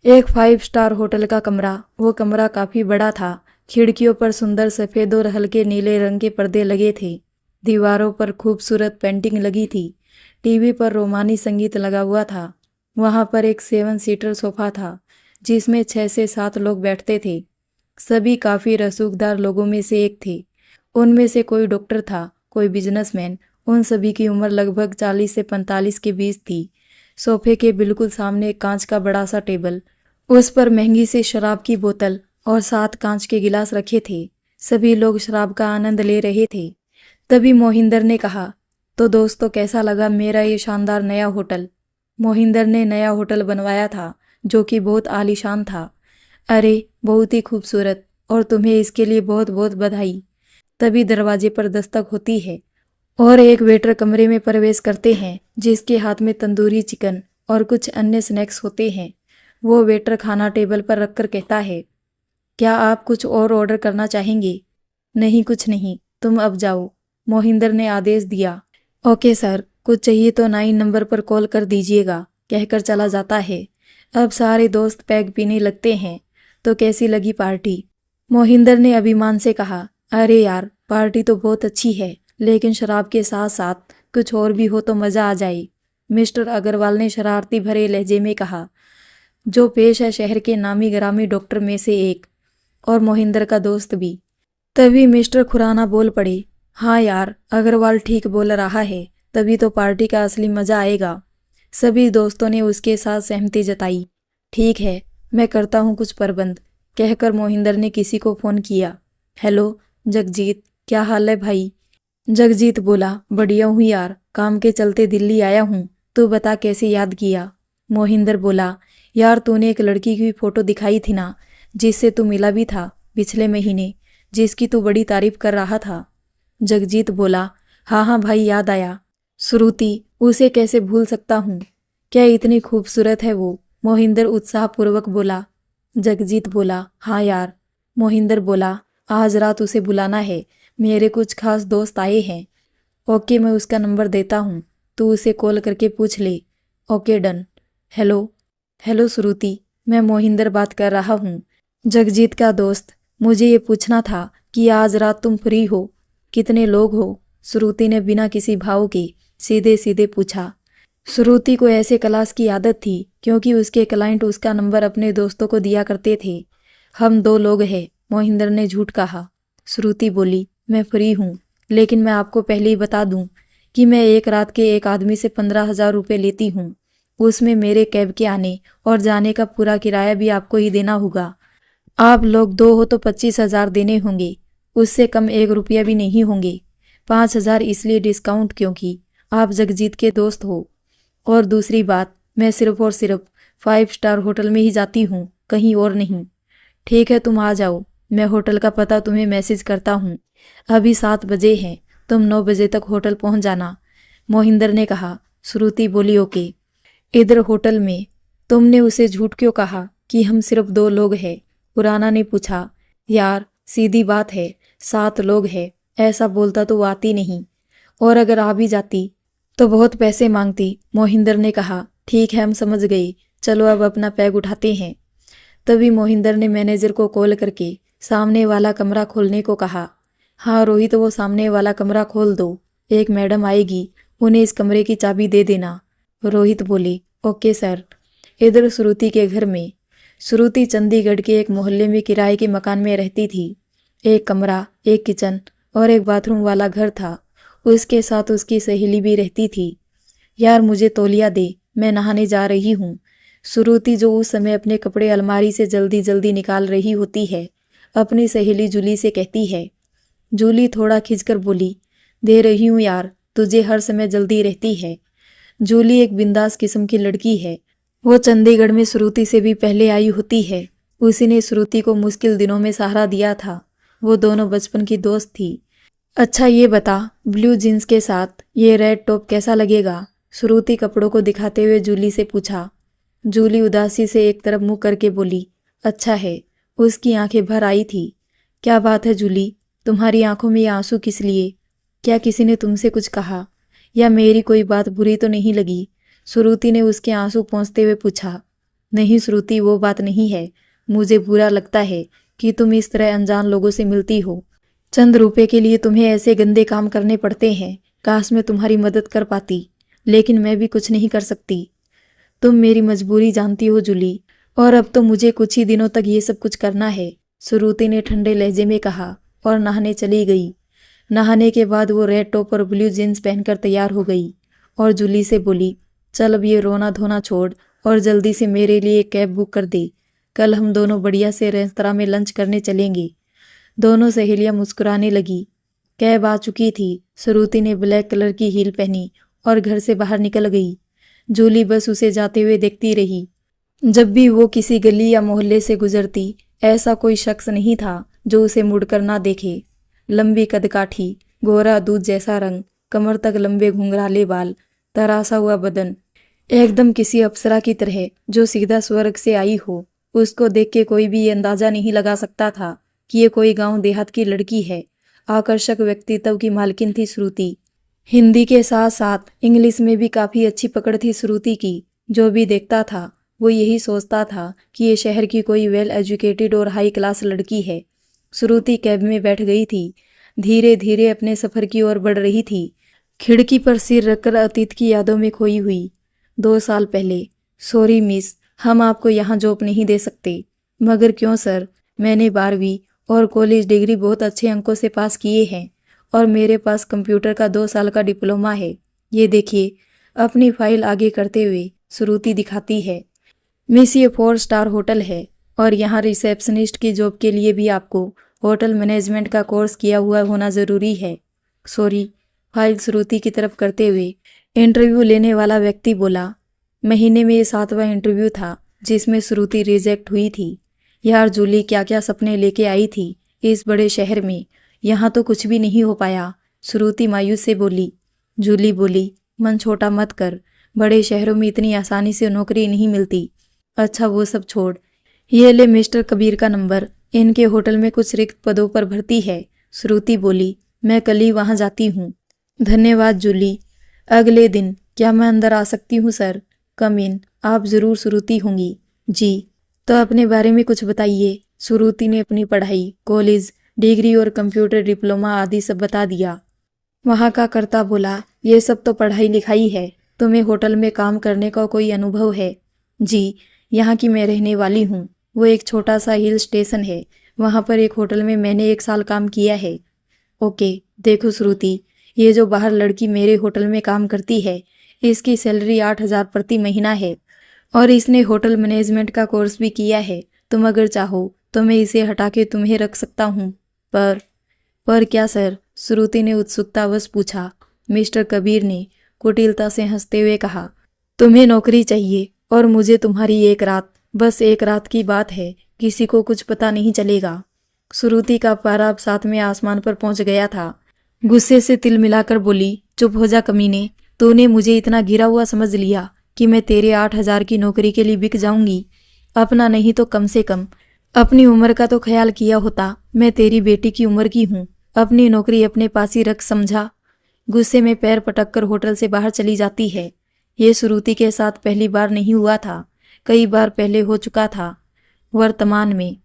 एक 5 star hotel का कमरा। वो कमरा काफी बड़ा था। खिड़कियों पर सुंदर सफेद और हल्के नीले रंग के पर्दे लगे थे। दीवारों पर खूबसूरत पेंटिंग लगी थी। टीवी पर रोमानी संगीत लगा हुआ था। वहां पर एक 7 सीटर सोफा था जिसमें 6 से 7 लोग बैठते थे। सभी काफी रसूखदार लोगों में से एक थे। उनमें से कोई डॉक्टर था, कोई बिजनेसमैन। उन सभी की उम्र लगभग 40 से 45 के बीच थी। सोफे के बिल्कुल सामने एक कांच का बड़ा सा टेबल, उस पर महंगी सी शराब की बोतल और 7 कांच के गिलास रखे थे। सभी लोग शराब का आनंद ले रहे थे। तभी मोहिंदर ने कहा, तो दोस्तों कैसा लगा मेरा ये शानदार नया होटल। मोहिंदर ने नया होटल बनवाया था जो कि बहुत आलीशान था। अरे बहुत ही खूबसूरत, और तुम्हें इसके लिए बहुत बहुत बधाई। तभी दरवाजे पर दस्तक होती है और एक वेटर कमरे में प्रवेश करते हैं जिसके हाथ में तंदूरी चिकन और कुछ अन्य स्नैक्स होते हैं। वो वेटर खाना टेबल पर रखकर कहता है, क्या आप कुछ और ऑर्डर करना चाहेंगे? नहीं, कुछ नहीं, तुम अब जाओ, मोहिंदर ने आदेश दिया। ओके सर, कुछ चाहिए तो 9 नंबर पर कॉल कर दीजिएगा, कहकर चला जाता है। अब सारे दोस्त पैग पीने लगते हैं। तो कैसी लगी पार्टी? मोहिंदर ने अभिमान से कहा, अरे यार पार्टी तो बहुत अच्छी है, लेकिन शराब के साथ साथ कुछ और भी हो तो मज़ा आ जाए। मिस्टर अग्रवाल ने शरारती भरे लहजे में कहा, जो पेश है शहर के नामी गिरामी डॉक्टर में से एक, और मोहिंदर का दोस्त भी। तभी मिस्टर खुराना बोल पड़े, हाँ यार अग्रवाल ठीक बोल रहा है, तभी तो पार्टी का असली मज़ा आएगा। सभी दोस्तों ने उसके साथ सहमति जताई। ठीक है, मैं करता हूँ कुछ प्रबंध, कहकर मोहिंदर ने किसी को फ़ोन किया। हेलो जगजीत, क्या हाल है भाई? जगजीत बोला, बढ़िया हूँ यार, काम के चलते दिल्ली आया हूँ। तू बता कैसे याद किया? मोहिंदर बोला, यार तूने एक लड़की की फ़ोटो दिखाई थी ना, जिससे तू मिला भी था पिछले महीने, जिसकी तू बड़ी तारीफ कर रहा था। जगजीत बोला, हाँ हाँ भाई याद आया। श्रुति, उसे कैसे भूल सकता हूँ, क्या इतनी खूबसूरत है वो? मोहिंदर उत्साहपूर्वक बोला। जगजीत बोला, हाँ यार। मोहिंदर बोला, आज रात उसे बुलाना है, मेरे कुछ खास दोस्त आए हैं। ओके, मैं उसका नंबर देता हूँ, तू उसे कॉल करके पूछ ले। Okay done. हेलो। हेलो श्रुति, मैं मोहिंदर बात कर रहा हूँ, जगजीत का दोस्त। मुझे ये पूछना था कि आज रात तुम फ्री हो? कितने लोग हो? श्रुति ने बिना किसी भाव के सीधे सीधे पूछा। श्रुति को ऐसे क्लास की आदत थी क्योंकि उसके क्लाइंट उसका नंबर अपने दोस्तों को दिया करते थे। हम 2 लोग हैं, मोहिंदर ने झूठ कहा। श्रुति बोली, मैं फ्री हूँ, लेकिन मैं आपको पहले ही बता दूं कि मैं एक रात के एक आदमी से 15,000 रुपये लेती हूँ। उसमें मेरे कैब के आने और जाने का पूरा किराया भी आपको ही देना होगा। आप लोग 2 हो तो 25,000 देने होंगे, उससे कम 1 रुपया भी नहीं होंगे। 5,000 इसलिए डिस्काउंट क्योंकि आप जगजीत के दोस्त हो। और दूसरी बात, मैं सिर्फ और सिर्फ 5 स्टार होटल में ही जाती हूँ, कहीं और नहीं। ठीक है, तुम आ जाओ, मैं होटल का पता तुम्हें मैसेज करता हूँ। अभी 7 बजे हैं, तुम 9 बजे तक होटल पहुँच जाना, मोहिंदर ने कहा। श्रुति बोली, ओके। इधर होटल में तुमने उसे झूठ क्यों कहा कि हम सिर्फ 2 लोग हैं? खुराना ने पूछा। यार सीधी बात है, 7 लोग हैं, ऐसा बोलता तो वो आती नहीं, और अगर आ भी जाती तो बहुत पैसे मांगती, मोहिंदर ने कहा। ठीक है, हम समझ गए, चलो अब अपना बैग उठाते हैं। तभी मोहिंदर ने मैनेजर को कॉल करके सामने वाला कमरा खोलने को कहा। हाँ रोहित, वो सामने वाला कमरा खोल दो, एक मैडम आएगी, उन्हें इस कमरे की चाबी दे देना। रोहित बोली, ओके सर। इधर श्रुति के घर में। श्रुति चंडीगढ़ के एक मोहल्ले में किराए के मकान में रहती थी। एक कमरा, एक किचन और एक बाथरूम वाला घर था। उसके साथ उसकी सहेली भी रहती थी। यार मुझे तौलिया दे, मैं नहाने जा रही हूँ। श्रुति, जो उस समय अपने कपड़े अलमारी से जल्दी जल्दी निकाल रही होती है, अपनी सहेली जूली से कहती है। जूली थोड़ा खिंचकर बोली, दे रही हूँ यार, तुझे हर समय जल्दी रहती है। जूली एक बिंदास किस्म की लड़की है। वो चंडीगढ़ में श्रुति से भी पहले आई होती है। उसी ने श्रुति को मुश्किल दिनों में सहारा दिया था। वो दोनों बचपन की दोस्त थी। अच्छा ये बता, ब्लू जीन्स के साथ ये रेड टॉप कैसा लगेगा? श्रुति कपड़ों को दिखाते हुए जूली से पूछा। जूली उदासी से एक तरफ मुंह करके बोली, अच्छा है। उसकी आंखें भर आई थी। क्या बात है जूली, तुम्हारी आंखों में ये आंसू किस लिए? क्या किसी ने तुमसे कुछ कहा, या मेरी कोई बात बुरी तो नहीं लगी? श्रुति ने उसके आंसू पोंछते हुए पूछा। नहीं श्रुति, वो बात नहीं है। मुझे बुरा लगता है कि तुम इस तरह अनजान लोगों से मिलती हो। चंद रुपए के लिए तुम्हें ऐसे गंदे काम करने पड़ते हैं। काश मैं तुम्हारी मदद कर पाती, लेकिन मैं भी कुछ नहीं कर सकती। तुम मेरी मजबूरी जानती हो जूली, और अब तो मुझे कुछ ही दिनों तक ये सब कुछ करना है, श्रुति ने ठंडे लहजे में कहा और नहाने चली गई। नहाने के बाद वो रेड टॉप और ब्लू जीन्स पहनकर तैयार हो गई और जूली से बोली, चल अब ये रोना धोना छोड़ और जल्दी से मेरे लिए एक कैब बुक कर दे। कल हम दोनों बढ़िया से रेस्तरां में लंच करने चलेंगे। दोनों सहेलियां मुस्कुराने लगी। कैब आ चुकी थी। श्रुति ने ब्लैक कलर की हील पहनी और घर से बाहर निकल गई। जूली बस उसे जाते हुए देखती रही। जब भी वो किसी गली या मोहल्ले से गुजरती, ऐसा कोई शख्स नहीं था जो उसे मुड़कर ना देखे। लंबी कदकाठी, गोरा दूध जैसा रंग, कमर तक लंबे घुंघराले बाल, तरासा हुआ बदन, एकदम किसी अप्सरा की तरह जो सीधा स्वर्ग से आई हो। उसको देख के कोई भी ये अंदाजा नहीं लगा सकता था कि ये कोई गांव देहात की लड़की है। आकर्षक व्यक्तित्व की मालकिन थी श्रुति। हिंदी के साथ साथ इंग्लिश में भी काफ़ी अच्छी पकड़ थी श्रुति की। जो भी देखता था वो यही सोचता था कि ये शहर की कोई वेल एजुकेटेड और हाई क्लास लड़की है। श्रुति कैब में बैठ गई थी। धीरे धीरे अपने सफ़र की ओर बढ़ रही थी। खिड़की पर सिर रखकर अतीत की यादों में खोई हुई। 2 साल पहले, सॉरी मिस, हम आपको यहाँ जॉब नहीं दे सकते। मगर क्यों सर? मैंने 12वीं और कॉलेज डिग्री बहुत अच्छे अंकों से पास किए हैं और मेरे पास कंप्यूटर का 2 साल का डिप्लोमा है। ये देखिए, अपनी फाइल आगे करते हुए श्रुति दिखाती है। मिस, ये 4 स्टार होटल है और यहाँ रिसेप्शनिस्ट की जॉब के लिए भी आपको होटल मैनेजमेंट का कोर्स किया हुआ होना ज़रूरी है। सॉरी, फाइल श्रुति की तरफ करते हुए इंटरव्यू लेने वाला व्यक्ति बोला। महीने में ये 7वां इंटरव्यू था जिसमें श्रुति रिजेक्ट हुई थी। यार जूली, क्या क्या सपने लेके आई थी इस बड़े शहर में, यहाँ तो कुछ भी नहीं हो पाया। श्रुति मायूस से बोली। जूली बोली, मन छोटा मत कर, बड़े शहरों में इतनी आसानी से नौकरी नहीं मिलती। अच्छा वो सब छोड़, ये ले मिस्टर कबीर का नंबर, इनके होटल में कुछ रिक्त पदों पर भर्ती है। श्रुति बोली, मैं कल ही वहाँ जाती हूँ। धन्यवाद जूली। अगले दिन, क्या मैं अंदर आ सकती हूँ सर? कम इन, आप ज़रूर श्रुति होंगी। जी। तो अपने बारे में कुछ बताइए। श्रुति ने अपनी पढ़ाई, कॉलेज डिग्री और कंप्यूटर डिप्लोमा आदि सब बता दिया। वहाँ का कर्ता बोला, ये सब तो पढ़ाई लिखाई है, तुम्हें होटल में काम करने का कोई अनुभव है? जी, यहाँ की मैं रहने वाली हूँ। वो एक छोटा सा हिल स्टेशन है, वहाँ पर एक होटल में मैंने 1 साल काम किया है। ओके, देखो श्रुति, ये जो बाहर लड़की मेरे होटल में काम करती है, इसकी सैलरी 8,000 प्रति महीना है और इसने होटल मैनेजमेंट का कोर्स भी किया है। तुम अगर चाहो तो मैं इसे हटा के तुम्हें रख सकता हूँ। पर क्या सर? श्रुति ने उत्सुकतावश पूछा। मिस्टर कबीर ने कुटिलता से हंसते हुए कहा, तुम्हें नौकरी चाहिए और मुझे तुम्हारी 1 रात, बस 1 रात की बात है, किसी को कुछ पता नहीं चलेगा। श्रुति का पारा अब 7वें आसमान पर पहुंच गया था। गुस्से से तिल मिलाकर बोली, चुप हो जा कमीने, तूने मुझे इतना गिरा हुआ समझ लिया कि मैं तेरे 8,000 की नौकरी के लिए बिक जाऊंगी? अपना नहीं तो कम से कम अपनी उम्र का तो ख्याल किया होता। मैं तेरी बेटी की उम्र की हूँ, अपनी नौकरी अपने पास ही रख, समझा? गुस्से में पैर पटक कर होटल से बाहर चली जाती है। ये श्रुति के साथ पहली बार नहीं हुआ था, कई बार पहले हो चुका था। वर्तमान में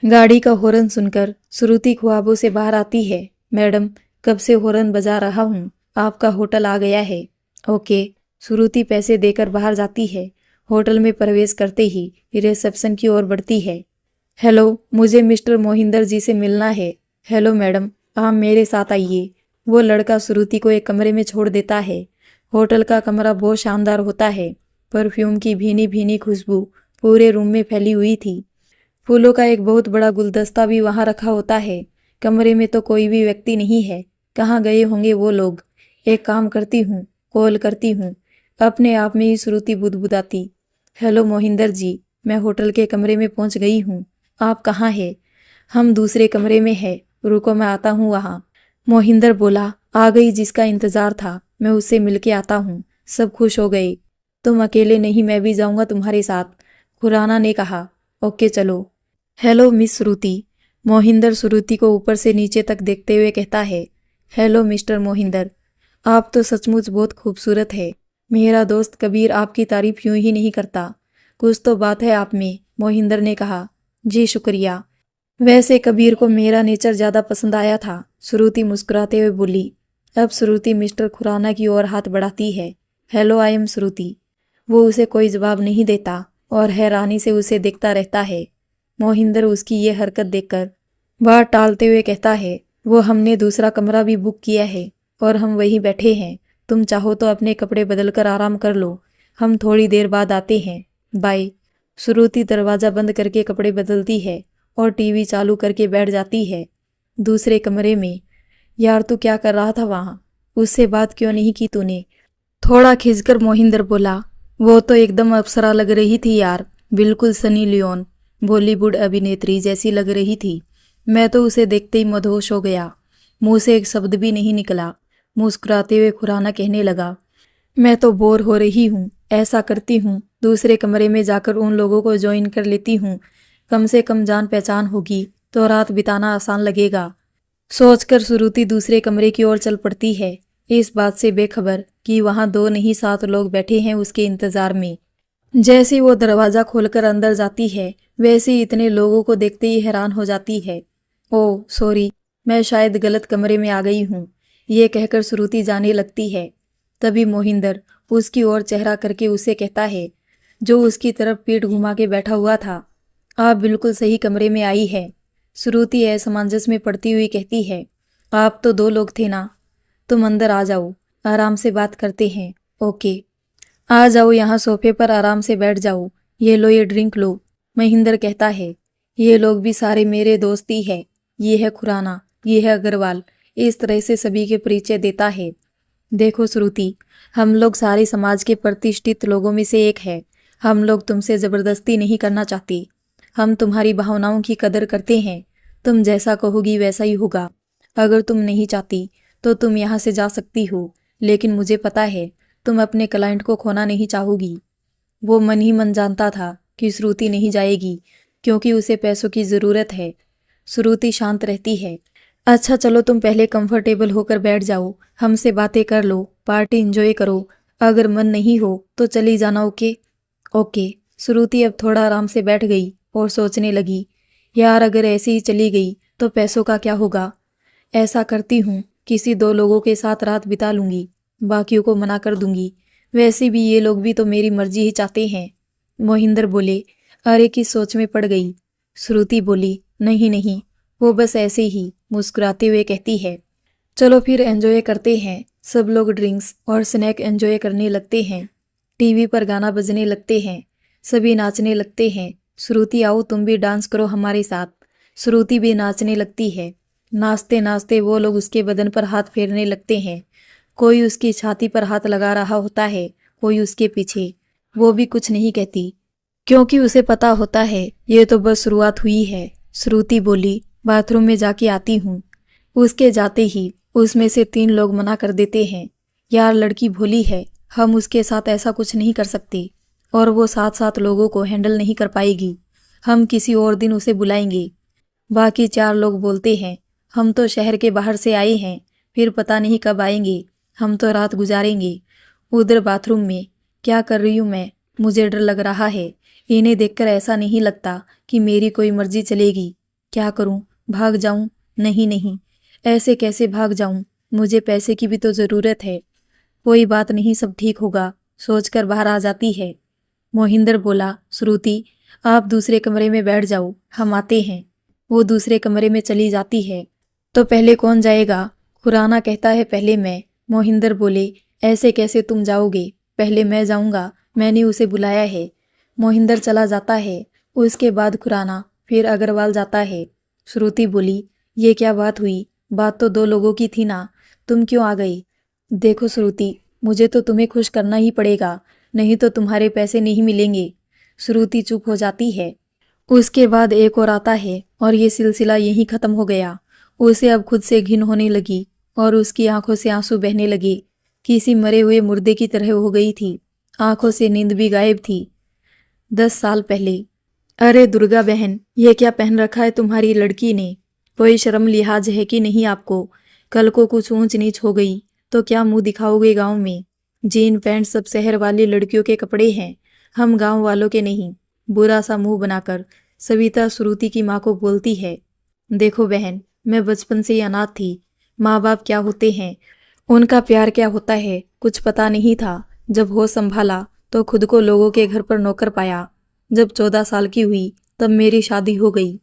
गाड़ी का हॉर्न सुनकर श्रुति ख्वाबों से बाहर आती है। मैडम, कब से हॉर्न बजा रहा हूँ, आपका होटल आ गया है। ओके। श्रुति पैसे देकर बाहर जाती है। होटल में प्रवेश करते ही रिसेप्शन की ओर बढ़ती है। हेलो, मुझे मिस्टर मोहिंदर जी से मिलना है। हेलो मैडम, आप मेरे साथ आइए। वो लड़का श्रुति को एक कमरे में छोड़ देता है। होटल का कमरा बहुत शानदार होता है। परफ्यूम की भीनी भीनी खुशबू पूरे रूम में फैली हुई थी। फूलों का एक बहुत बड़ा गुलदस्ता भी वहाँ रखा होता है। कमरे में तो कोई भी व्यक्ति नहीं है, कहाँ गए होंगे वो लोग। एक काम करती हूँ, कॉल करती हूँ। अपने आप में ही श्रुति बुदबुदाती। हेलो मोहिंदर जी, मैं होटल के कमरे में पहुँच गई हूँ। आप कहाँ हैं? हम दूसरे कमरे में हैं, रुको मैं आता हूँ वहाँ। मोहिंदर बोला, आ गई जिसका इंतजार था, मैं उससे मिलके आता हूँ। सब खुश हो गए। तुम अकेले नहीं, मैं भी जाऊँगा तुम्हारे साथ, खुराना ने कहा। ओके चलो। हेलो मिस श्रुति। मोहिंदर श्रुति को ऊपर से नीचे तक देखते हुए कहता है। हेलो मिस्टर मोहिंदर, आप तो सचमुच बहुत खूबसूरत है। मेरा दोस्त कबीर आपकी तारीफ यूं ही नहीं करता। कुछ तो बात है आप में, मोहिंदर ने कहा। जी शुक्रिया। वैसे कबीर को मेरा नेचर ज़्यादा पसंद आया था, श्रुति मुस्कुराते हुए बोली। अब श्रुति मिस्टर खुराना की ओर हाथ बढ़ाती है। हेलो, आई एम श्रुति। वो उसे कोई जवाब नहीं देता और हैरानी से उसे देखता रहता है। मोहिंदर उसकी ये हरकत देखकर बात टालते हुए कहता है, वो हमने दूसरा कमरा भी बुक किया है और हम वहीं बैठे हैं। तुम चाहो तो अपने कपड़े बदलकर आराम कर लो, हम थोड़ी देर बाद आते हैं। बाय। श्रुति दरवाज़ा बंद करके कपड़े बदलती है और टीवी चालू करके बैठ जाती है दूसरे कमरे में। यार तू क्या कर रहा था वहाँ? उससे बात क्यों नहीं की तूने? थोड़ा खिंचकर मोहिंदर बोला। वो तो एकदम अप्सरा लग रही थी यार, बिल्कुल सनी लियोन, बॉलीवुड अभिनेत्री जैसी लग रही थी। मैं तो उसे देखते ही मदहोश हो गया। मुंह से एक शब्द भी नहीं निकला। मुस्कुराते हुए खुराना कहने लगा, मैं तो बोर हो रही हूँ, ऐसा करती हूँ दूसरे कमरे में जाकर उन लोगों को ज्वाइन कर लेती हूँ, कम से कम जान पहचान होगी तो रात बिताना आसान लगेगा। सोचकर श्रुति दूसरे कमरे की ओर चल पड़ती है, इस बात से बेखबर कि वहाँ 2 नहीं 7 लोग बैठे हैं उसके इंतजार में। जैसे वो दरवाज़ा खोलकर अंदर जाती है वैसे ही इतने लोगों को देखते ही हैरान हो जाती है। ओह सॉरी, मैं शायद गलत कमरे में आ गई हूँ, ये कहकर श्रुति जाने लगती है। तभी मोहिंदर उसकी ओर चेहरा करके उसे कहता है, जो उसकी तरफ पीठ घुमा के बैठा हुआ था, आप बिल्कुल सही कमरे में आई है। श्रुति असमंजस में पड़ती हुई कहती है, आप तो 2 लोग थे ना, तुम अंदर आ जाओ, आराम से बात करते हैं। ओके, आ जाओ, यहाँ सोफे पर आराम से बैठ जाओ, ये लो ये ड्रिंक लो, महेंद्र कहता है। ये लोग भी सारे मेरे दोस्त ही है, ये है खुराना, ये है अग्रवाल, इस तरह से सभी के परिचय देता है। देखो श्रुति, हम लोग सारे समाज के प्रतिष्ठित लोगों में से एक है। हम लोग तुमसे ज़बरदस्ती नहीं करना चाहते, हम तुम्हारी भावनाओं की कदर करते हैं। तुम जैसा कहोगी वैसा ही होगा। अगर तुम नहीं चाहती तो तुम यहाँ से जा सकती हो, लेकिन मुझे पता है तुम अपने क्लाइंट को खोना नहीं चाहोगी। वो मन ही मन जानता था कि श्रुति नहीं जाएगी क्योंकि उसे पैसों की ज़रूरत है। श्रुति शांत रहती है। अच्छा चलो, तुम पहले कंफर्टेबल होकर बैठ जाओ, हमसे बातें कर लो, पार्टी एंजॉय करो, अगर मन नहीं हो तो चली जाना। ओके? ओके। श्रुति अब थोड़ा आराम से बैठ गई और सोचने लगी, यार अगर ऐसे ही चली गई तो पैसों का क्या होगा? ऐसा करती हूँ, किसी 2 लोगों के साथ रात बिता लूँगी, बाकियों को मना कर दूंगी। वैसे भी ये लोग भी तो मेरी मर्जी ही चाहते हैं। मोहिंदर बोले। अरे की सोच में पड़ गई। श्रुति बोली, नहीं नहीं, वो बस ऐसे ही, मुस्कुराते हुए कहती है। चलो फिर एंजॉय करते हैं। सब लोग ड्रिंक्स और स्नैक एंजॉय करने लगते हैं। टीवी पर गाना बजने लगते हैं, सभी नाचने लगते हैं। श्रुति आओ तुम भी डांस करो हमारे साथ। श्रुति भी नाचने लगती है। नाचते नाचते वो लोग उसके बदन पर हाथ फेरने लगते हैं। कोई उसकी छाती पर हाथ लगा रहा होता है, कोई उसके पीछे। वो भी कुछ नहीं कहती क्योंकि उसे पता होता है ये तो बस शुरुआत हुई है। श्रुति बोली, बाथरूम में जाके आती हूँ। उसके जाते ही उसमें से 3 लोग मना कर देते हैं। यार लड़की भोली है, हम उसके साथ ऐसा कुछ नहीं कर सकते और वो 7 लोगों को हैंडल नहीं कर पाएगी। हम किसी और दिन उसे बुलाएंगे। बाकी 4 लोग बोलते हैं, हम तो शहर के बाहर से आए हैं, फिर पता नहीं कब आएंगे, हम तो रात गुजारेंगे उधर बाथरूम में। क्या कर रही हूँ मैं? मुझे डर लग रहा है। इन्हें देखकर ऐसा नहीं लगता कि मेरी कोई मर्जी चलेगी। क्या करूँ? भाग जाऊँ? नहीं नहीं, ऐसे कैसे भाग जाऊँ? मुझे पैसे की भी तो ज़रूरत है। कोई बात नहीं, सब ठीक होगा, सोचकर बाहर आ जाती है। मोहिंदर बोला, श्रुति आप दूसरे कमरे में बैठ जाओ, हम आते हैं। वो दूसरे कमरे में चली जाती है। तो पहले कौन जाएगा? खुराना कहता है, पहले मैं। मोहिंदर बोले, ऐसे कैसे तुम जाओगे? पहले मैं जाऊंगा, मैंने उसे बुलाया है। मोहिंदर चला जाता है। उसके बाद खुराना, फिर अग्रवाल जाता है। श्रुति बोली, ये क्या बात हुई? बात तो 2 लोगों की थी ना, तुम क्यों आ गई? देखो श्रुति, मुझे तो तुम्हें खुश करना ही पड़ेगा, नहीं तो तुम्हारे पैसे नहीं मिलेंगे। श्रुति चुप हो जाती है। उसके बाद एक और आता है और ये सिलसिला यहीं खत्म हो गया। उसे अब खुद से घिन होने लगी और उसकी आंखों से आंसू बहने लगे। किसी मरे हुए मुर्दे की तरह हो गई थी, आंखों से नींद भी गायब थी। 10 साल पहले। अरे दुर्गा बहन, ये क्या पहन रखा है तुम्हारी लड़की ने? कोई शर्म लिहाज है कि नहीं आपको? कल को कुछ ऊंच नीच हो गई तो क्या मुंह दिखाओगे गांव में? जीन पैंट सब शहर वाली लड़कियों के कपड़े हैं, हम गांव वालों के नहीं। बुरा सा मुंह बनाकर सविता श्रुति की माँ को बोलती है, देखो बहन, मैं बचपन से ही अनाथ थी। माँ बाप क्या होते हैं, उनका प्यार क्या होता है, कुछ पता नहीं था। जब होश संभाला तो खुद को लोगों के घर पर नौकर पाया। जब 14 साल की हुई तब मेरी शादी हो गई।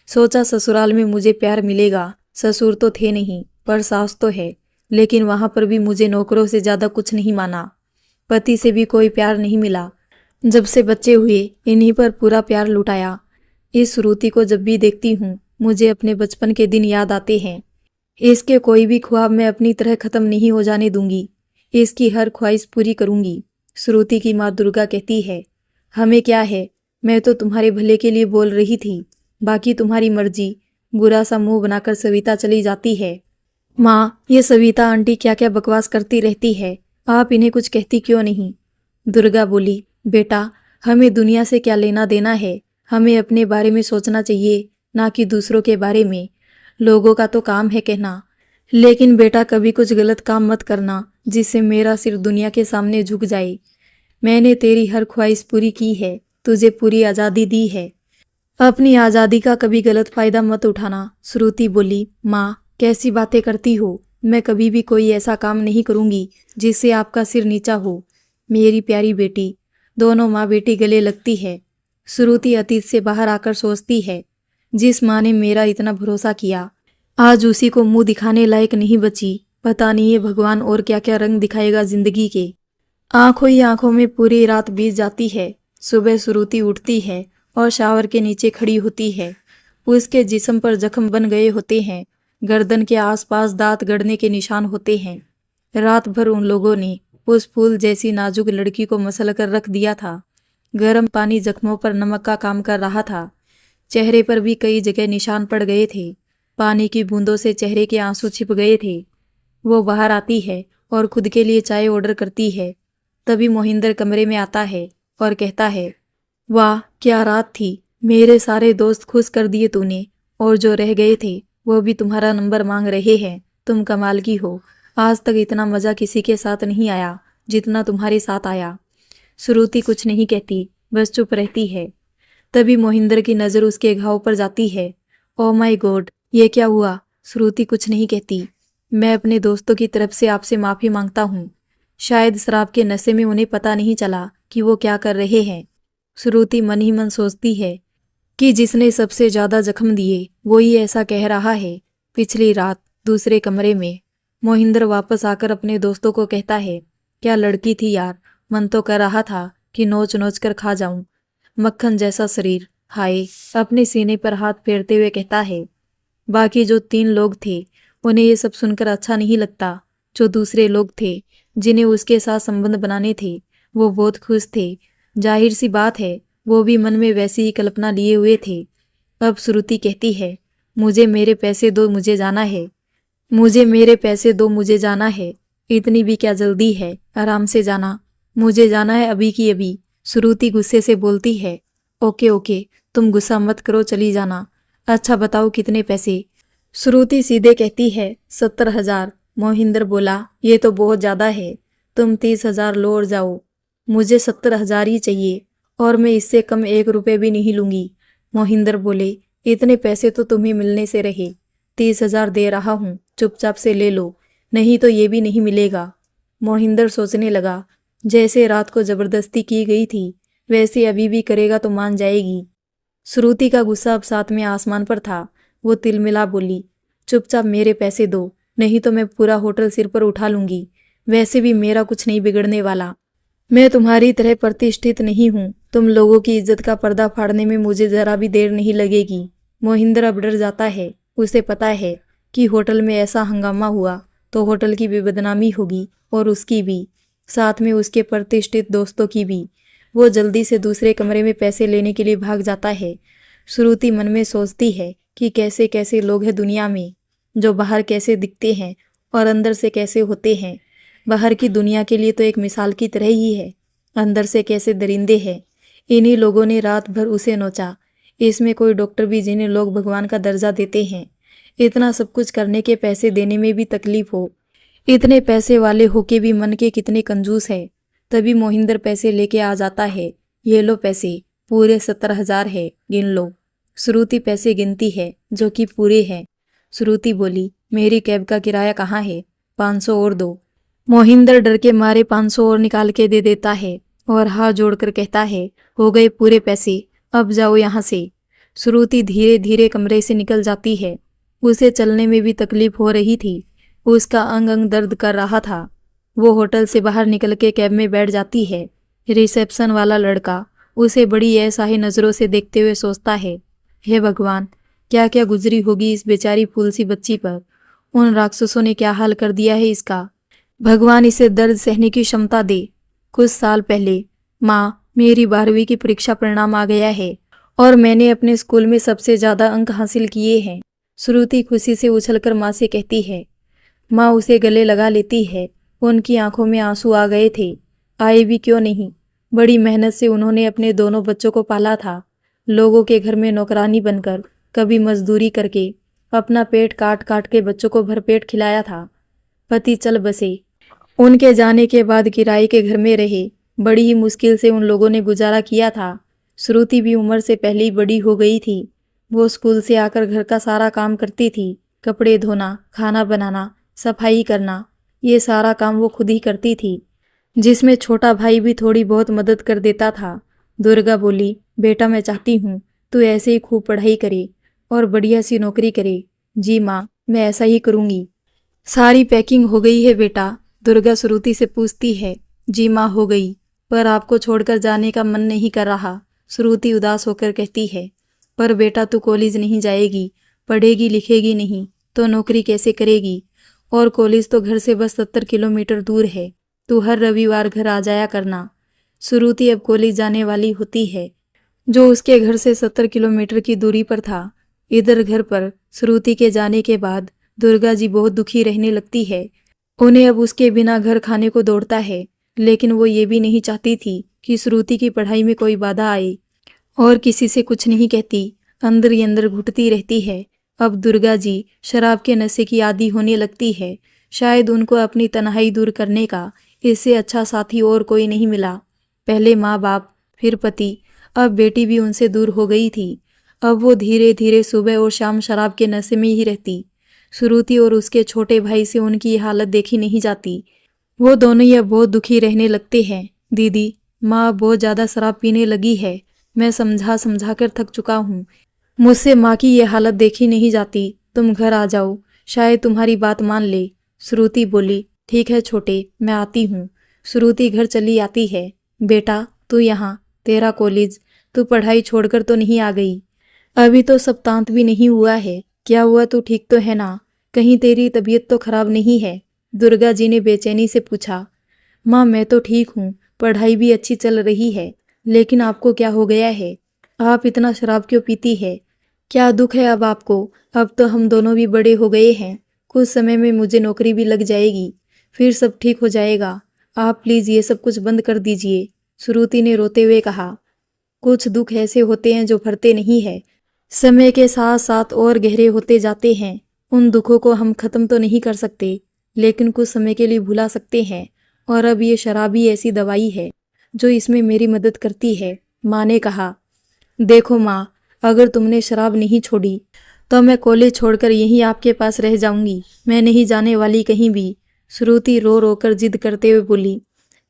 सोचा ससुराल में मुझे प्यार मिलेगा। ससुर तो थे नहीं पर सास तो है, लेकिन वहां पर भी मुझे नौकरों से ज्यादा कुछ नहीं माना। पति से भी कोई प्यार नहीं मिला। जब से बच्चे हुए इन्हीं पर पूरा प्यार लुटाया। इस श्रुति को जब भी देखती हूँ मुझे अपने बचपन के दिन याद आते हैं। इसके कोई भी ख्वाब मैं अपनी तरह खत्म नहीं हो जाने दूंगी। इसकी हर ख्वाहिश पूरी करूंगी। श्रुति की माँ दुर्गा कहती है, हमें क्या है, मैं तो तुम्हारे भले के लिए बोल रही थी, बाकी तुम्हारी मर्जी। बुरा सा मुंह बनाकर सविता चली जाती है। माँ, ये सविता आंटी क्या क्या बकवास करती रहती है, आप इन्हें कुछ कहती क्यों नहीं? दुर्गा बोली, बेटा, हमें दुनिया से क्या लेना देना है। हमें अपने बारे में सोचना चाहिए, ना कि दूसरों के बारे में। लोगों का तो काम है कहना, लेकिन बेटा कभी कुछ गलत काम मत करना जिससे मेरा सिर दुनिया के सामने झुक जाए। मैंने तेरी हर ख्वाहिश पूरी की है, तुझे पूरी आज़ादी दी है। अपनी आज़ादी का कभी गलत फायदा मत उठाना। श्रुति बोली, माँ कैसी बातें करती हो, मैं कभी भी कोई ऐसा काम नहीं करूँगी जिससे आपका सिर नीचा हो। मेरी प्यारी बेटी। दोनों माँ बेटी गले लगती है। श्रुति अतीत से बाहर आकर सोचती है, जिस माँ ने मेरा इतना भरोसा किया आज उसी को मुंह दिखाने लायक नहीं बची। पता नहीं ये भगवान और क्या क्या रंग दिखाएगा जिंदगी के। आंखों ही आंखों में पूरी रात बीत जाती है। सुबह श्रुति उठती है और शावर के नीचे खड़ी होती है। उसके जिस्म पर जख्म बन गए होते हैं। गर्दन के आसपास दांत गड़ने के निशान होते हैं। रात भर उन लोगों ने उस फूल जैसी नाजुक लड़की को मसल कर रख दिया था। गर्म पानी जख्मों पर नमक का काम कर रहा था। चेहरे पर भी कई जगह निशान पड़ गए थे। पानी की बूंदों से चेहरे के आंसू छिप गए थे। वो बाहर आती है और खुद के लिए चाय ऑर्डर करती है। तभी मोहिंदर कमरे में आता है और कहता है, वाह क्या रात थी, मेरे सारे दोस्त खुश कर दिए तूने, और जो रह गए थे वो भी तुम्हारा नंबर मांग रहे हैं। तुम कमाल की हो, आज तक इतना मजा किसी के साथ नहीं आया जितना तुम्हारे साथ आया। श्रुति कुछ नहीं कहती, बस चुप रहती है। तभी मोहिंदर की नज़र उसके घाव पर जाती है। ओ माय गॉड, ये क्या हुआ? श्रुति कुछ नहीं कहती। मैं अपने दोस्तों की तरफ से आपसे माफ़ी मांगता हूँ। शायद शराब के नशे में उन्हें पता नहीं चला कि वो क्या कर रहे हैं। श्रुति मन ही मन सोचती है कि जिसने सबसे ज़्यादा जख्म दिए वो ही ऐसा कह रहा है। पिछली रात दूसरे कमरे में मोहिंदर वापस आकर अपने दोस्तों को कहता है, क्या लड़की थी यार, मन तो कर रहा था कि नोच नोच कर खा जाऊं। मक्खन जैसा शरीर, हाय। अपने सीने पर हाथ फेरते हुए कहता है। बाकी जो 3 लोग थे उन्हें ये सब सुनकर अच्छा नहीं लगता। जो दूसरे लोग थे जिन्हें उसके साथ संबंध बनाने थे वो बहुत खुश थे। जाहिर सी बात है वो भी मन में वैसी ही कल्पना लिए हुए थे। अब श्रुति कहती है, मुझे मेरे पैसे दो, मुझे जाना है। मुझे मेरे पैसे दो, मुझे जाना है। इतनी भी क्या जल्दी है, आराम से जाना। मुझे जाना है अभी की अभी। श्रुति गुस्से से बोलती है, ओके ओके, तुम गुस्सा मत करो, चली जाना। अच्छा बताओ कितने पैसे? श्रुति सीधे कहती है, 70,000। मोहिंदर बोला, ये तो बहुत ज़्यादा है, तुम 30,000 लो और जाओ। मुझे 70,000 ही चाहिए और मैं इससे कम 1 रुपये भी नहीं लूँगी। मोहिंदर बोले, इतने पैसे तो तुम्हें मिलने से रहे। 30,000 दे रहा हूँ, चुपचाप से ले लो, नहीं तो ये भी नहीं मिलेगा। मोहिंदर सोचने लगा, जैसे रात को जबरदस्ती की गई थी वैसे अभी भी करेगा तो मान जाएगी। श्रुति का गुस्सा अब साथ में आसमान पर था। वो तिलमिला बोली, चुपचाप मेरे पैसे दो, नहीं तो मैं पूरा होटल सिर पर उठा लूंगी। वैसे भी मेरा कुछ नहीं बिगड़ने वाला। मैं तुम्हारी तरह प्रतिष्ठित नहीं हूँ। तुम लोगों की इज्जत का पर्दा फाड़ने में मुझे जरा भी देर नहीं लगेगी। मोहिंदर अब डर जाता है। उसे पता है कि होटल में ऐसा हंगामा हुआ तो होटल की भी बदनामी होगी और उसकी भी, साथ में उसके प्रतिष्ठित दोस्तों की भी। वो जल्दी से दूसरे कमरे में पैसे लेने के लिए भाग जाता है। श्रुति मन में सोचती है कि कैसे कैसे लोग हैं दुनिया में, जो बाहर कैसे दिखते हैं और अंदर से कैसे होते हैं। बाहर की दुनिया के लिए तो एक मिसाल की तरह ही है, अंदर से कैसे दरिंदे हैं। इन्हीं लोगों ने रात भर उसे नोचा। इसमें कोई डॉक्टर भी जिन्हें लोग भगवान का दर्जा देते हैं। इतना सब कुछ करने के पैसे देने में भी तकलीफ हो। इतने पैसे वाले होके भी मन के कितने कंजूस है। तभी मोहिंदर पैसे लेके आ जाता है। ये लो पैसे, पूरे 70,000 है, गिन लो। श्रुति पैसे गिनती है जो कि पूरे हैं। श्रुति बोली, मेरी कैब का किराया कहाँ है? 500 और दो। मोहिंदर डर के मारे 500 और निकाल के दे देता है और हाथ जोड़कर कहता है, हो गए पूरे पैसे, अब जाओ यहाँ से। श्रुति धीरे धीरे कमरे से निकल जाती है। उसे चलने में भी तकलीफ हो रही थी, उसका अंग अंग दर्द कर रहा था। वो होटल से बाहर निकल के कैब में बैठ जाती है। रिसेप्शन वाला लड़का उसे बड़ी असहाय नज़रों से देखते हुए सोचता है, हे भगवान, क्या क्या गुजरी होगी इस बेचारी फूल सी बच्ची पर। उन राक्षसों ने क्या हाल कर दिया है इसका। भगवान इसे दर्द सहने की क्षमता दे। कुछ साल पहले, माँ, मेरी 12वीं की परीक्षा परिणाम आ गया है और मैंने अपने स्कूल में सबसे ज़्यादा अंक हासिल किए हैं। श्रुति खुशी से उछलकर माँ से कहती है। माँ उसे गले लगा लेती है। उनकी आंखों में आंसू आ गए थे। आए भी क्यों नहीं, बड़ी मेहनत से उन्होंने अपने दोनों बच्चों को पाला था। लोगों के घर में नौकरानी बनकर, कभी मजदूरी करके अपना पेट काट काट के बच्चों को भरपेट खिलाया था। पति चल बसे। उनके जाने के बाद किराए के घर में रहे। बड़ी ही मुश्किल से उन लोगों ने गुजारा किया था। श्रुति भी उम्र से पहले ही बड़ी हो गई थी। वो स्कूल से आकर घर का सारा काम करती थी। कपड़े धोना, खाना बनाना, सफाई करना, ये सारा काम वो खुद ही करती थी, जिसमें छोटा भाई भी थोड़ी बहुत मदद कर देता था। दुर्गा बोली, बेटा मैं चाहती हूँ तू ऐसे ही खूब पढ़ाई करे और बढ़िया सी नौकरी करे। जी माँ, मैं ऐसा ही करूँगी। सारी पैकिंग हो गई है बेटा? दुर्गा श्रुति से पूछती है। जी माँ, हो गई, पर आपको छोड़कर जाने का मन नहीं कर रहा। श्रुति उदास होकर कहती है, पर बेटा तू कॉलेज नहीं जाएगी, पढ़ेगी लिखेगी नहीं तो नौकरी कैसे करेगी? और कॉलेज तो घर से बस 70 किलोमीटर दूर है। तू हर रविवार घर आ जाया करना। श्रुति अब कॉलेज जाने वाली होती है, जो उसके घर से 70 किलोमीटर की दूरी पर था। इधर घर पर श्रुति के जाने के बाद दुर्गा जी बहुत दुखी रहने लगती है। उन्हें अब उसके बिना घर खाने को दौड़ता है, लेकिन वो ये भी नहीं चाहती थी कि श्रुति की पढ़ाई में कोई बाधा आए, और किसी से कुछ नहीं कहती, अंदर ही अंदर घुटती रहती है। अब दुर्गा जी शराब के नशे की आदी होने लगती है। शायद उनको अपनी तन्हाई दूर करने का इससे अच्छा साथी और कोई नहीं मिला। पहले माँ बाप, फिर पति, अब बेटी भी उनसे दूर हो गई थी। अब वो धीरे धीरे सुबह और शाम शराब के नशे में ही रहती। श्रुति और उसके छोटे भाई से उनकी हालत देखी नहीं जाती। वो दोनों ही अब बहुत दुखी रहने लगते हैं। दीदी, माँ अब बहुत ज़्यादा शराब पीने लगी है। मैं समझा समझा कर थक चुका हूँ। मुझसे माँ की ये हालत देखी नहीं जाती। तुम घर आ जाओ, शायद तुम्हारी बात मान ले। श्रुति बोली, ठीक है छोटे, मैं आती हूँ। श्रुति घर चली आती है। बेटा तू यहाँ, तेरा कॉलेज, तू पढ़ाई छोड़कर तो नहीं आ गई? अभी तो सप्तांत भी नहीं हुआ है। क्या हुआ, तू ठीक तो है ना? कहीं तेरी तबीयत तो खराब नहीं है? दुर्गा जी ने बेचैनी से पूछा। माँ मैं तो ठीक हूँ, पढ़ाई भी अच्छी चल रही है, लेकिन आपको क्या हो गया है? आप इतना शराब क्यों पीती है? क्या दुख है अब आपको? अब तो हम दोनों भी बड़े हो गए हैं। कुछ समय में मुझे नौकरी भी लग जाएगी, फिर सब ठीक हो जाएगा। आप प्लीज़ ये सब कुछ बंद कर दीजिए। श्रुति ने रोते हुए कहा। कुछ दुख ऐसे होते हैं जो भरते नहीं है, समय के साथ साथ और गहरे होते जाते हैं। उन दुखों को हम खत्म तो नहीं कर सकते, लेकिन कुछ समय के लिए भुला सकते हैं। और अब ये शराब ही ऐसी दवाई है जो इसमें मेरी मदद करती है। माँ ने कहा। देखो माँ, अगर तुमने शराब नहीं छोड़ी तो मैं कॉलेज छोड़कर यहीं आपके पास रह जाऊंगी। मैं नहीं जाने वाली कहीं भी। श्रुति रो रो कर जिद करते हुए बोली।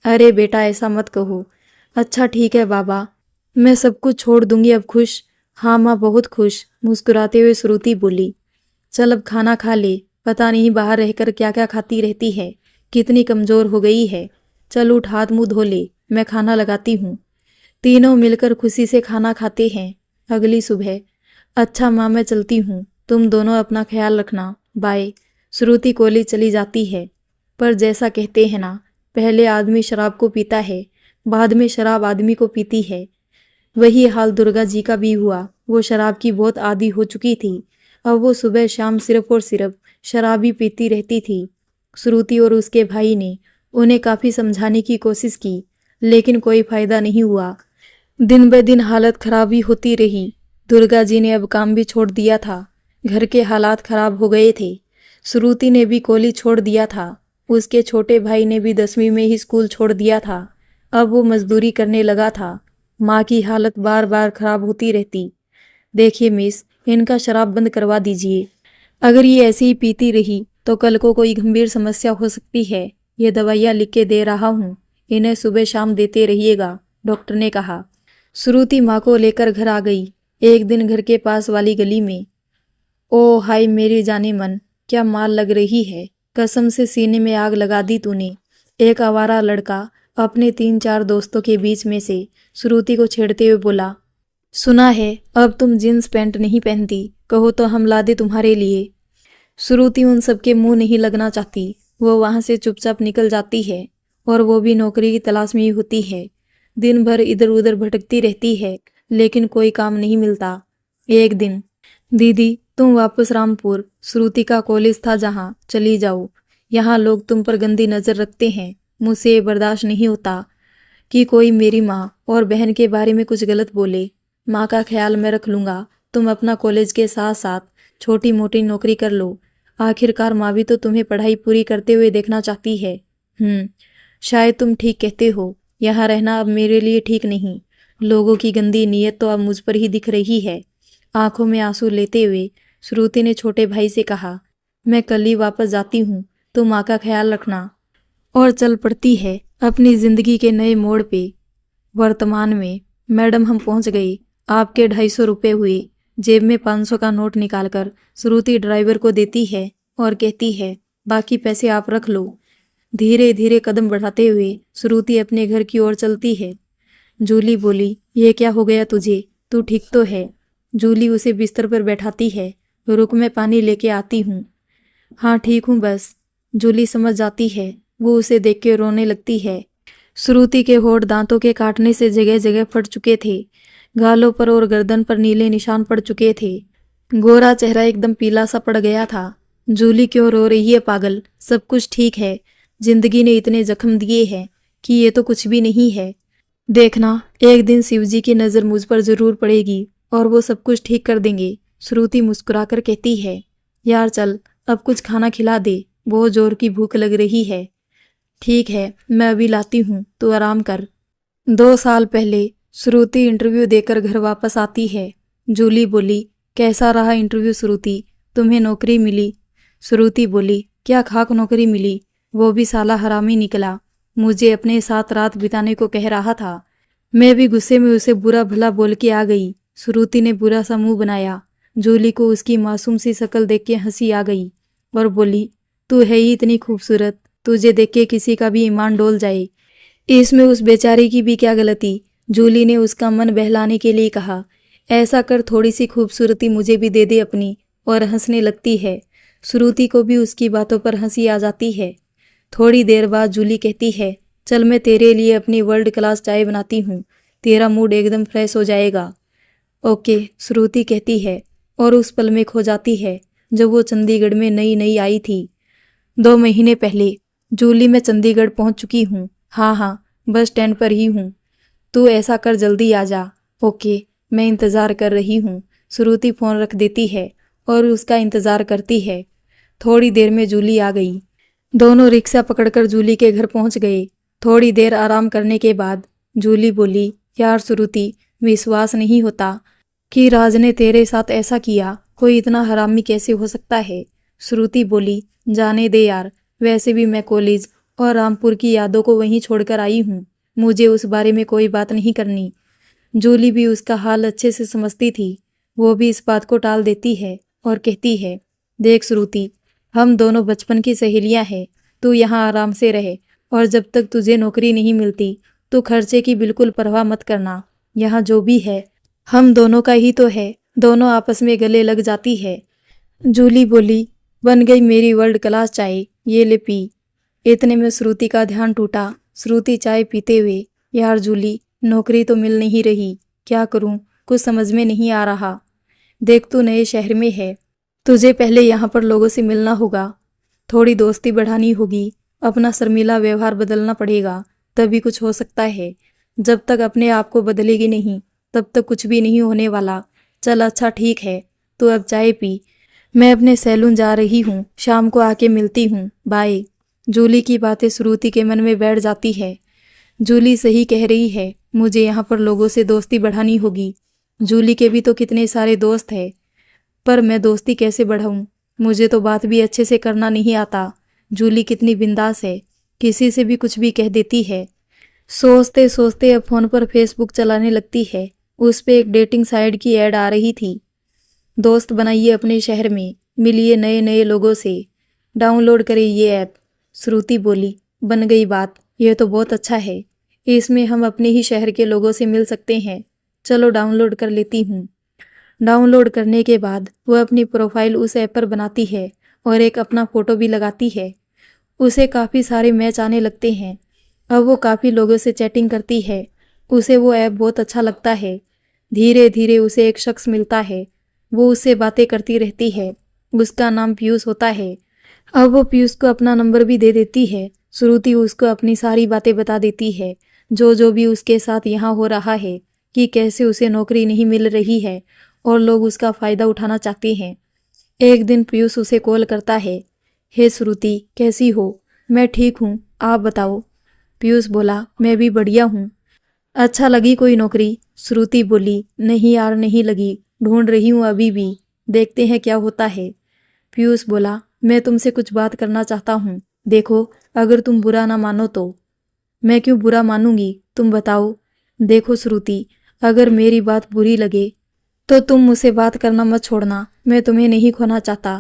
अरे बेटा ऐसा मत कहो। अच्छा ठीक है बाबा, मैं सब कुछ छोड़ दूंगी अब। खुश? हाँ माँ, बहुत खुश, मुस्कुराते हुए श्रुति बोली। चल अब खाना खा ले। पता नहीं बाहर रहकर क्या क्या खाती रहती है, कितनी कमज़ोर हो गई है। चल उठ, हाथ मुंह धो ले, मैं खाना लगाती हूँ। तीनों मिलकर खुशी से खाना खाते हैं। अगली सुबह। अच्छा माँ, मैं चलती हूँ, तुम दोनों अपना ख्याल रखना, बाय। श्रुति कॉलेज चली जाती है। पर जैसा कहते हैं ना, पहले आदमी शराब को पीता है, बाद में शराब आदमी को पीती है। वही हाल दुर्गा जी का भी हुआ। वो शराब की बहुत आदी हो चुकी थी। अब वो सुबह शाम सिर्फ और सिर्फ शराब ही पीती रहती थी। श्रुति और उसके भाई ने उन्हें काफ़ी समझाने की कोशिश की, लेकिन कोई फायदा नहीं हुआ। दिन ब दिन हालत खराब ही होती रही। दुर्गा जी ने अब काम भी छोड़ दिया था। घर के हालात खराब हो गए थे। श्रुति ने भी कॉलेज छोड़ दिया था। उसके छोटे भाई ने भी 10वीं में ही स्कूल छोड़ दिया था। अब वो मजदूरी करने लगा था। माँ की हालत बार बार खराब होती रहती। देखिए मिस, इनका शराब बंद करवा दीजिए। अगर ये ऐसे ही पीती रही तो कल को कोई गंभीर समस्या हो सकती है। ये दवाइयाँ लिख के दे रहा हूँ, इन्हें सुबह शाम देते रहिएगा, डॉक्टर ने कहा। श्रुति माँ को लेकर घर आ गई। एक दिन घर के पास वाली गली में, ओ हाय मेरी जाने मन, क्या माल लग रही है, कसम से सीने में आग लगा दी तूने। एक आवारा लड़का अपने 3-4 दोस्तों के बीच में से श्रुति को छेड़ते हुए बोला, सुना है अब तुम जींस पैंट नहीं पहनती, कहो तो हम ला दे तुम्हारे लिए। श्रुति उन सबके मुंह नहीं लगना चाहती। वो वहां से चुपचाप निकल जाती है और वो भी नौकरी की तलाश में ही होती है। दिन भर इधर उधर भटकती रहती है लेकिन कोई काम नहीं मिलता। एक दिन, दीदी तुम वापस रामपुर, श्रुति का कॉलेज था जहाँ, चली जाओ। यहाँ लोग तुम पर गंदी नजर रखते हैं। मुझसे ये बर्दाश्त नहीं होता कि कोई मेरी माँ और बहन के बारे में कुछ गलत बोले। माँ का ख्याल मैं रख लूँगा। तुम अपना कॉलेज के साथ साथ छोटी मोटी नौकरी कर लो। आखिरकार माँ भी तो तुम्हें पढ़ाई पूरी करते हुए देखना चाहती है। शायद तुम ठीक कहते हो। यहाँ रहना अब मेरे लिए ठीक नहीं। लोगों की गंदी नीयत तो अब मुझ पर ही दिख रही है। आंखों में आंसू लेते हुए श्रुति ने छोटे भाई से कहा, मैं कल ही वापस जाती हूँ, तुम माँ का ख्याल रखना। और चल पड़ती है अपनी जिंदगी के नए मोड़ पे। वर्तमान में, मैडम हम पहुँच गए। आपके 250 रुपये हुए। जेब में 500 का नोट निकालकर श्रुति ड्राइवर को देती है और कहती है, बाकी पैसे आप रख लो। धीरे धीरे कदम बढ़ाते हुए श्रुति अपने घर की ओर चलती है। जूली बोली, ये क्या हो गया तुझे, तू ठीक तो है? जूली उसे बिस्तर पर बैठाती है। रुक, मैं पानी लेके आती हूँ। हाँ ठीक हूँ बस। जूली समझ जाती है। वो उसे देख के रोने लगती है। श्रुति के होठ दांतों के काटने से जगह जगह फट चुके थे। गालों पर और गर्दन पर नीले निशान पड़ चुके थे। गोरा चेहरा एकदम पीला सा पड़ गया था। जूली क्यों रो रही है पागल, सब कुछ ठीक है। जिंदगी ने इतने जख्म दिए हैं कि ये तो कुछ भी नहीं है। देखना, एक दिन शिवजी की नज़र मुझ पर जरूर पड़ेगी और वो सब कुछ ठीक कर देंगे। श्रुति मुस्कुराकर कहती है, यार चल अब कुछ खाना खिला दे, बहुत जोर की भूख लग रही है। ठीक है, मैं अभी लाती हूँ, तू आराम कर। 2 साल पहले श्रुति इंटरव्यू देकर घर वापस आती है। जूली बोली, कैसा रहा इंटरव्यू श्रुति, तुम्हें नौकरी मिली? श्रुति बोली, क्या खाक नौकरी मिली, वो भी साला हरामी निकला। मुझे अपने साथ रात बिताने को कह रहा था। मैं भी गुस्से में उसे बुरा भला बोल के आ गई। श्रुति ने बुरा सा मुंह बनाया। जूली को उसकी मासूम सी शक्ल देख के हंसी आ गई और बोली, तू है ही इतनी खूबसूरत, तुझे देख के किसी का भी ईमान डोल जाए। इसमें उस बेचारी की भी क्या गलती? जूली ने उसका मन बहलाने के लिए कहा, ऐसा कर थोड़ी सी खूबसूरती मुझे भी दे दे अपनी, और हंसने लगती है। श्रुति को भी उसकी बातों पर हंसी आ जाती है। थोड़ी देर बाद जूली कहती है, चल मैं तेरे लिए अपनी वर्ल्ड क्लास चाय बनाती हूँ, तेरा मूड एकदम फ्रेश हो जाएगा। ओके, श्रुति कहती है और उस पल में खो जाती है जब वो चंडीगढ़ में नई नई आई थी। 2 महीने पहले। जूली, मैं चंडीगढ़ पहुँच चुकी हूँ। हाँ, बस स्टैंड पर ही हूँ। तू ऐसा कर जल्दी आ जा। ओके, मैं इंतज़ार कर रही हूँ। श्रुति फ़ोन रख देती है और उसका इंतज़ार करती है। थोड़ी देर में जूली आ गई। दोनों रिक्शा पकड़कर जूली के घर पहुंच गए। थोड़ी देर आराम करने के बाद जूली बोली, यार श्रुति, विश्वास नहीं होता कि राज ने तेरे साथ ऐसा किया। कोई इतना हरामी कैसे हो सकता है? श्रुति बोली, जाने दे यार, वैसे भी मैं कॉलेज और रामपुर की यादों को वहीं छोड़कर आई हूँ। मुझे उस बारे में कोई बात नहीं करनी। जूली भी उसका हाल अच्छे से समझती थी। वो भी इस बात को टाल देती है और कहती है, देख श्रुति, हम दोनों बचपन की सहेलियां हैं। तू यहाँ आराम से रहे और जब तक तुझे नौकरी नहीं मिलती तो खर्चे की बिल्कुल परवाह मत करना। यहाँ जो भी है हम दोनों का ही तो है। दोनों आपस में गले लग जाती है। जूली बोली, बन गई मेरी वर्ल्ड क्लास चाय, ये ले पी। इतने में श्रुति का ध्यान टूटा। श्रुति चाय पीते हुए, यार जूली, नौकरी तो मिल नहीं रही, क्या करूं, कुछ समझ में नहीं आ रहा। देख तू नए शहर में है, तुझे पहले यहाँ पर लोगों से मिलना होगा, थोड़ी दोस्ती बढ़ानी होगी, अपना शर्मीला व्यवहार बदलना पड़ेगा, तभी कुछ हो सकता है। जब तक अपने आप को बदलेगी नहीं तब तक कुछ भी नहीं होने वाला। चल अच्छा ठीक है, तू अब चाय पी, मैं अपने सैलून जा रही हूँ, शाम को आके मिलती हूँ, बाय। जूली की बातें श्रुति के मन में बैठ जाती है। जूली सही कह रही है, मुझे यहाँ पर लोगों से दोस्ती बढ़ानी होगी। जूली के भी तो कितने सारे दोस्त हैं, पर मैं दोस्ती कैसे बढ़ाऊँ? मुझे तो बात भी अच्छे से करना नहीं आता। जूली कितनी बिंदास है, किसी से भी कुछ भी कह देती है। सोचते सोचते अब फोन पर फेसबुक चलाने लगती है। उस पे एक डेटिंग साइट की ऐड आ रही थी। दोस्त बनाइए अपने शहर में, मिलिए नए नए लोगों से, डाउनलोड करें ये ऐप। श्रुति बोली, बन गई बात, यह तो बहुत अच्छा है। इसमें हम अपने ही शहर के लोगों से मिल सकते हैं। चलो डाउनलोड कर लेती हूँ। डाउनलोड करने के बाद वह अपनी प्रोफाइल उस ऐप पर बनाती है और एक अपना फ़ोटो भी लगाती है। उसे काफ़ी सारे मैच आने लगते हैं। अब वो काफ़ी लोगों से चैटिंग करती है। उसे वो ऐप बहुत अच्छा लगता है। धीरे धीरे उसे एक शख्स मिलता है। वो उससे बातें करती रहती है। उसका नाम पीयूष होता है। अब वो पीयूष को अपना नंबर भी दे देती है। श्रुति उसको अपनी सारी बातें बता देती है, जो भी उसके साथ यहाँ हो रहा है, कि कैसे उसे नौकरी नहीं मिल रही है और लोग उसका फ़ायदा उठाना चाहते हैं। एक दिन पीयूष उसे कॉल करता है। हे श्रुति, कैसी हो? मैं ठीक हूँ, आप बताओ। पीयूष बोला, मैं भी बढ़िया हूँ। अच्छा, लगी कोई नौकरी? श्रुति बोली, नहीं यार, नहीं लगी, ढूंढ रही हूँ अभी भी, देखते हैं क्या होता है। पीयूष बोला, मैं तुमसे कुछ बात करना चाहता हूँ। देखो, अगर तुम बुरा ना मानो तो। मैं क्यों बुरा मानूंगी, तुम बताओ। देखो श्रुति, अगर मेरी बात बुरी लगे तो तुम मुझसे बात करना मत छोड़ना। मैं तुम्हें नहीं खोना चाहता।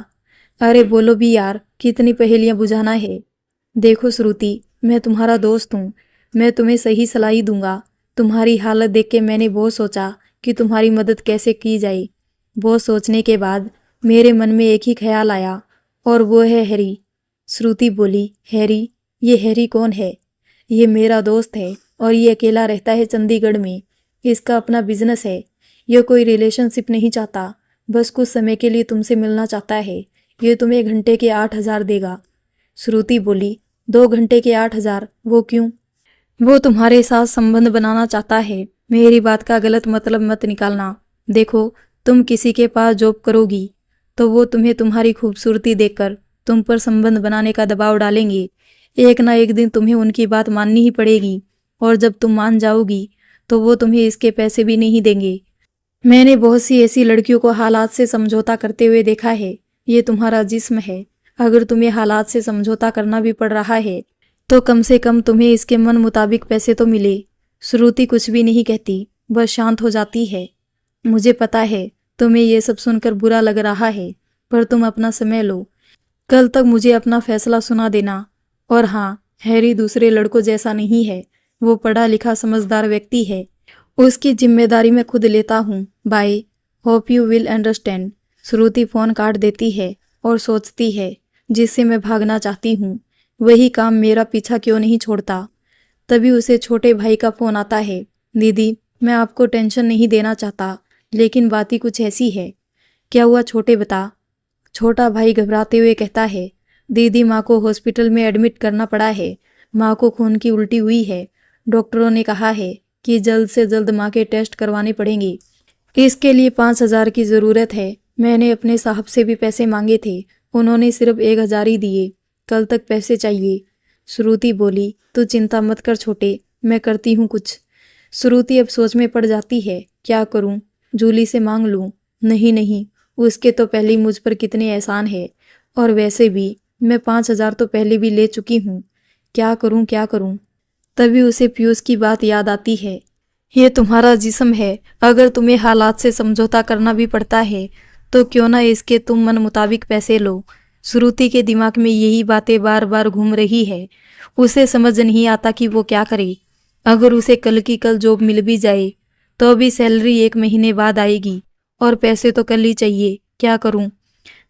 अरे बोलो भी यार, कितनी पहेलियां बुझाना है। देखो श्रुति, मैं तुम्हारा दोस्त हूँ। मैं तुम्हें सही सलाह ही दूंगा। तुम्हारी हालत देख के मैंने बहुत सोचा कि तुम्हारी मदद कैसे की जाए। बहुत सोचने के बाद मेरे मन में एक ही ख्याल आया, और वो है हैरी। श्रुति बोली, हैरी? ये हैरी कौन है? ये मेरा दोस्त है और ये अकेला रहता है चंडीगढ़ में। इसका अपना बिजनेस है। ये कोई रिलेशनशिप नहीं चाहता, बस कुछ समय के लिए तुमसे मिलना चाहता है। ये तुम्हें घंटे के 8,000 देगा। श्रुति बोली, 2 घंटे के 8,000? वो क्यों? वो तुम्हारे साथ संबंध बनाना चाहता है। मेरी बात का गलत मतलब मत निकालना। देखो, तुम किसी के पास जॉब करोगी तो वो तुम्हें तुम्हारी खूबसूरती देखकर तुम पर संबंध बनाने का दबाव डालेंगे। एक ना एक दिन तुम्हें उनकी बात माननी ही पड़ेगी, और जब तुम मान जाओगी तो वो तुम्हें इसके पैसे भी नहीं देंगे। मैंने बहुत सी ऐसी लड़कियों को हालात से समझौता करते हुए देखा है। ये तुम्हारा जिस्म है। अगर तुम्हें हालात से समझौता करना भी पड़ रहा है तो कम से कम तुम्हें इसके मन मुताबिक पैसे तो मिले। श्रुति कुछ भी नहीं कहती, बस शांत हो जाती है। मुझे पता है तुम्हें ये सब सुनकर बुरा लग रहा है, पर तुम अपना समय लो। कल तक मुझे अपना फैसला सुना देना। और हाँ, हैरी दूसरे लड़कों जैसा नहीं है। वो पढ़ा लिखा समझदार व्यक्ति है। उसकी जिम्मेदारी मैं खुद लेता हूँ। Bye, hope you will understand. Shruti phone काट देती है और सोचती है, जिससे मैं भागना चाहती हूँ वही काम मेरा पीछा क्यों नहीं छोड़ता। तभी उसे छोटे भाई का फोन आता है। दीदी, मैं आपको टेंशन नहीं देना चाहता, लेकिन बात ही कुछ ऐसी है। क्या हुआ छोटे, बता। छोटा भाई घबराते हुए कहता है, दीदी, माँ को हॉस्पिटल में एडमिट करना पड़ा है। माँ को खून की उल्टी हुई है। डॉक्टरों ने कहा है कि जल्द से जल्द माँ के टेस्ट करवाने पड़ेंगे। इसके लिए 5,000 की ज़रूरत है। मैंने अपने साहब से भी पैसे मांगे थे, उन्होंने सिर्फ 1,000 ही दिए। कल तक पैसे चाहिए। श्रुति बोली, तू चिंता मत कर छोटे, मैं करती हूँ कुछ। श्रुति अब सोच में पड़ जाती है, क्या करूँ? जूली से मांग लूँ? नहीं नहीं, उसके तो पहले ही मुझ पर कितने एहसान है, और वैसे भी मैं 5,000 तो पहले भी ले चुकी हूँ। क्या करूँ क्या करूँ? तभी उसे पीयूष की बात याद आती है। ये तुम्हारा जिस्म है। अगर तुम्हें हालात से समझौता करना भी पड़ता है तो क्यों ना इसके तुम मन मुताबिक पैसे लो। श्रुति के दिमाग में यही बातें बार बार घूम रही है। उसे समझ नहीं आता कि वो क्या करे। अगर उसे कल की कल जॉब मिल भी जाए तो भी सैलरी 1 महीने बाद आएगी, और पैसे तो कल ही चाहिए। क्या करूं?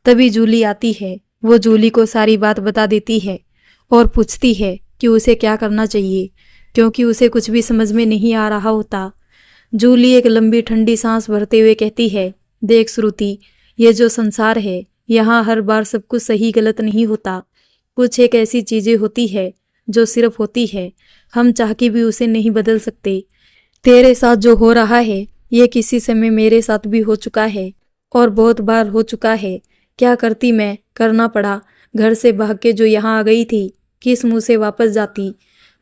तभी जूली आती है। वो जूली को सारी बात बता देती है और पूछती है कि उसे क्या करना चाहिए, क्योंकि उसे कुछ भी समझ में नहीं आ रहा होता। जूली एक लंबी ठंडी सांस भरते हुए कहती है, देख श्रुति, ये जो संसार है, यहाँ हर बार सब कुछ सही गलत नहीं होता। कुछ एक ऐसी चीजें होती है जो सिर्फ होती है, हम चाह के भी उसे नहीं बदल सकते। तेरे साथ जो हो रहा है ये किसी समय मेरे साथ भी हो चुका है, और बहुत बार हो चुका है। क्या करती मैं, करना पड़ा। घर से भाग के जो यहाँ आ गई थी, किस मुंह से वापस जाती।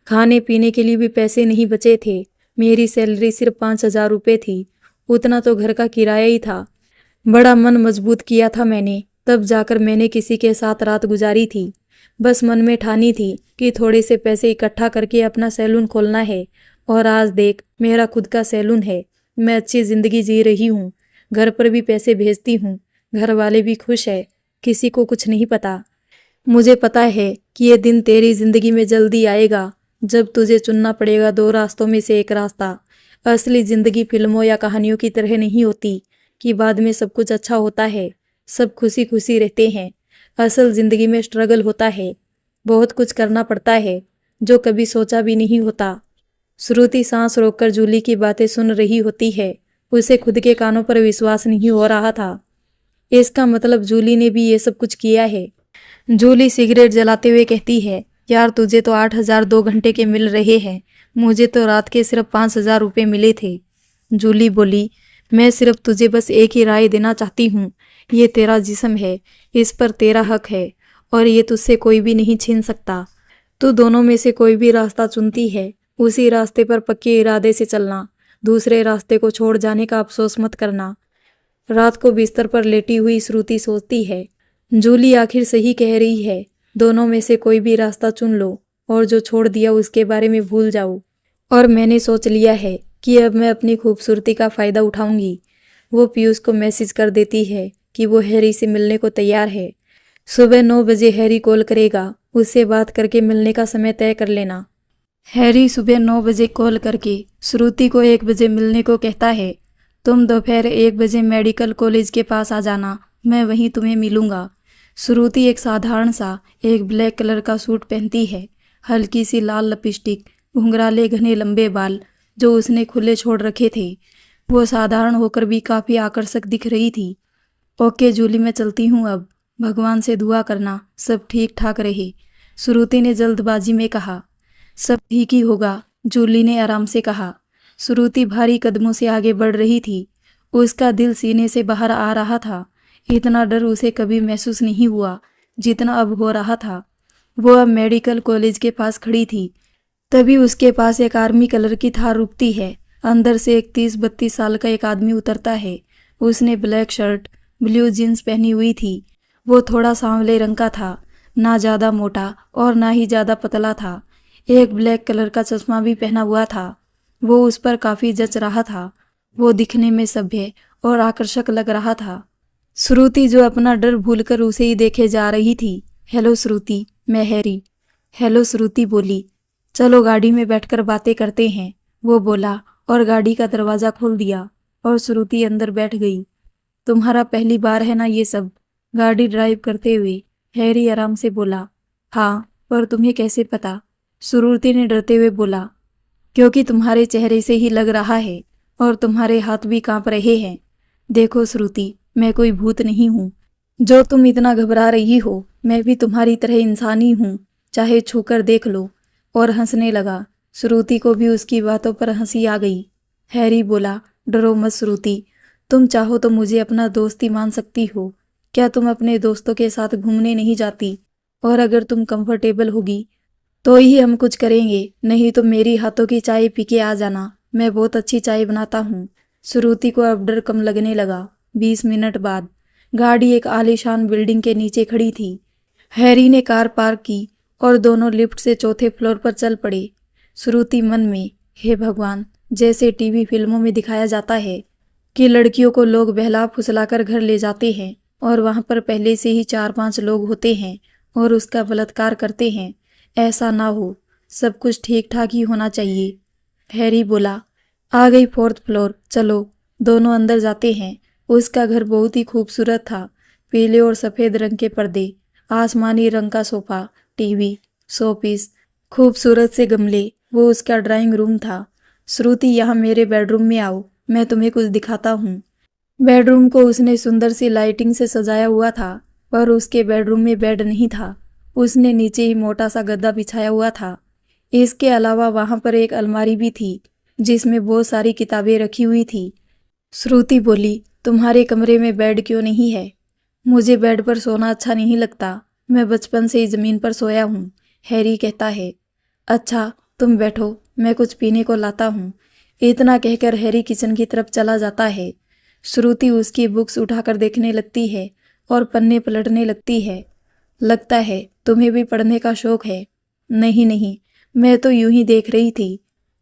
खाने पीने के लिए भी पैसे नहीं बचे थे। मेरी सैलरी सिर्फ 5,000 रुपये थी, उतना तो घर का किराया ही था। बड़ा मन मजबूत किया था मैंने, तब जाकर मैंने किसी के साथ रात गुजारी थी। बस मन में ठानी थी कि थोड़े से पैसे इकट्ठा करके अपना सैलून खोलना है। और आज देख, मेरा खुद का सैलून है। मैं अच्छी ज़िंदगी जी रही हूँ, घर पर भी पैसे भेजती हूँ, घर वाले भी खुश है, किसी को कुछ नहीं पता। मुझे पता है कि ये दिन तेरी ज़िंदगी में जल्दी आएगा, जब तुझे चुनना पड़ेगा दो रास्तों में से एक रास्ता। असली ज़िंदगी फिल्मों या कहानियों की तरह नहीं होती कि बाद में सब कुछ अच्छा होता है, सब खुशी खुशी रहते हैं। असल ज़िंदगी में स्ट्रगल होता है, बहुत कुछ करना पड़ता है जो कभी सोचा भी नहीं होता। श्रुति सांस रोककर जूली की बातें सुन रही होती है। उसे खुद के कानों पर विश्वास नहीं हो रहा था। इसका मतलब जूली ने भी ये सब कुछ किया है। जूली सिगरेट जलाते हुए कहती है, यार तुझे तो 8,000 2 घंटे के मिल रहे हैं, मुझे तो रात के सिर्फ 5,000 रुपये मिले थे। जूली बोली, मैं सिर्फ तुझे बस एक ही राय देना चाहती हूँ, ये तेरा जिस्म है, इस पर तेरा हक है और ये तुझसे कोई भी नहीं छीन सकता। तू दोनों में से कोई भी रास्ता चुनती है, उसी रास्ते पर पक्के इरादे से चलना, दूसरे रास्ते को छोड़ जाने का अफसोस मत करना। रात को बिस्तर पर लेटी हुई श्रुति सोचती है, जूली आखिर सही कह रही है, दोनों में से कोई भी रास्ता चुन लो और जो छोड़ दिया उसके बारे में भूल जाओ। और मैंने सोच लिया है कि अब मैं अपनी खूबसूरती का फ़ायदा उठाऊंगी। वो पीयूष को मैसेज कर देती है कि वो हैरी से मिलने को तैयार है। सुबह 9 बजे हैरी कॉल करेगा, उससे बात करके मिलने का समय तय कर लेना। हैरी सुबह 9 बजे कॉल करके श्रुति को 1 बजे मिलने को कहता है। तुम दोपहर 1 बजे मेडिकल कॉलेज के पास आ जाना, मैं वहीं तुम्हें मिलूंगा। श्रुति एक साधारण सा एक ब्लैक कलर का सूट पहनती है, हल्की सी लाल लिपस्टिक, घुंघराले घने लंबे बाल जो उसने खुले छोड़ रखे थे। वो साधारण होकर भी काफ़ी आकर्षक दिख रही थी। ओके जूली, मैं चलती हूँ अब, भगवान से दुआ करना सब ठीक ठाक रहे, श्रुति ने जल्दबाजी में कहा। सब ठीक ही होगा, जूली ने आराम से कहा। श्रुति भारी कदमों से आगे बढ़ रही थी, उसका दिल सीने से बाहर आ रहा था। इतना डर उसे कभी महसूस नहीं हुआ जितना अब हो रहा था। वो अब मेडिकल कॉलेज के पास खड़ी थी, तभी उसके पास एक आर्मी कलर की थार रुकती है। अंदर से एक 30-32 साल का एक आदमी उतरता है। उसने ब्लैक शर्ट, ब्लू जीन्स पहनी हुई थी। वो थोड़ा सांवले रंग का था, ना ज़्यादा मोटा और ना ही ज़्यादा पतला था। एक ब्लैक कलर का चश्मा भी पहना हुआ था। वो उस पर काफ़ी जच रहा था। वो दिखने में सभ्य और आकर्षक लग रहा था। श्रुति जो अपना डर भूलकर उसे ही देखे जा रही थी। हेलो श्रुति, मैं हैरी। हेलो श्रुति बोली। चलो गाड़ी में बैठकर बातें करते हैं, वो बोला और गाड़ी का दरवाज़ा खोल दिया और श्रुति अंदर बैठ गई। तुम्हारा पहली बार है ना ये सब? गाड़ी ड्राइव करते हुए हैरी आराम से बोला। हाँ, पर तुम्हें कैसे पता? श्रुति ने डरते हुए बोला। क्योंकि तुम्हारे चेहरे से ही लग रहा है और तुम्हारे हाथ भी कांप रहे हैं। देखो श्रुति, मैं कोई भूत नहीं हूँ जो तुम इतना घबरा रही हो। मैं भी तुम्हारी तरह इंसान ही हूँ, चाहे छूकर देख लो। और हंसने लगा। श्रुति को भी उसकी बातों पर हंसी आ गई। हैरी बोला, डरो मत श्रुति, तुम चाहो तो मुझे अपना दोस्त ही मान सकती हो। क्या तुम अपने दोस्तों के साथ घूमने नहीं जाती? और अगर तुम कंफर्टेबल होगी तो ही हम कुछ करेंगे, नहीं तो मेरी हाथों की चाय पी के आ जाना, मैं बहुत अच्छी चाय बनाता हूँ। श्रुति को अब डर कम लगने लगा। 20 मिनट बाद गाड़ी एक आलीशान बिल्डिंग के नीचे खड़ी थी। हैरी ने कार पार्क की और दोनों लिफ्ट से चौथे फ्लोर पर चल पड़े। श्रुति मन में, हे भगवान, जैसे टीवी फिल्मों में दिखाया जाता है कि लड़कियों को लोग बहला फुसलाकर घर ले जाते हैं और वहाँ पर पहले से ही 4-5 लोग होते हैं और उसका बलात्कार करते हैं, ऐसा ना हो, सब कुछ ठीक ठाक ही होना चाहिए। हैरी बोला, आ गई 4th फ्लोर, चलो दोनों अंदर जाते हैं। उसका घर बहुत ही खूबसूरत था। पीले और सफ़ेद रंग के पर्दे, आसमानी रंग का सोफा, टीवी, शोपीस, खूबसूरत से गमले, वो उसका ड्राइंग रूम था। श्रुति, यहाँ मेरे बेडरूम में आओ, मैं तुम्हें कुछ दिखाता हूँ। बेडरूम को उसने सुंदर सी लाइटिंग से सजाया हुआ था, पर उसके बेडरूम में बेड नहीं था। उसने नीचे ही मोटा सा गद्दा बिछाया हुआ था। इसके अलावा वहाँ पर एक अलमारी भी थी जिसमें बहुत सारी किताबें रखी हुई थी। श्रुति बोली, तुम्हारे कमरे में बेड क्यों नहीं है? मुझे बेड पर सोना अच्छा नहीं लगता, मैं बचपन से ही ज़मीन पर सोया हूँ, हैरी कहता है। अच्छा, तुम बैठो, मैं कुछ पीने को लाता हूँ। इतना कहकर हैरी किचन की तरफ चला जाता है। श्रुति उसकी बुक्स उठाकर देखने लगती है और पन्ने पलटने लगती है। लगता है तुम्हें भी पढ़ने का शौक है। नहीं नहीं, मैं तो यूं ही देख रही थी।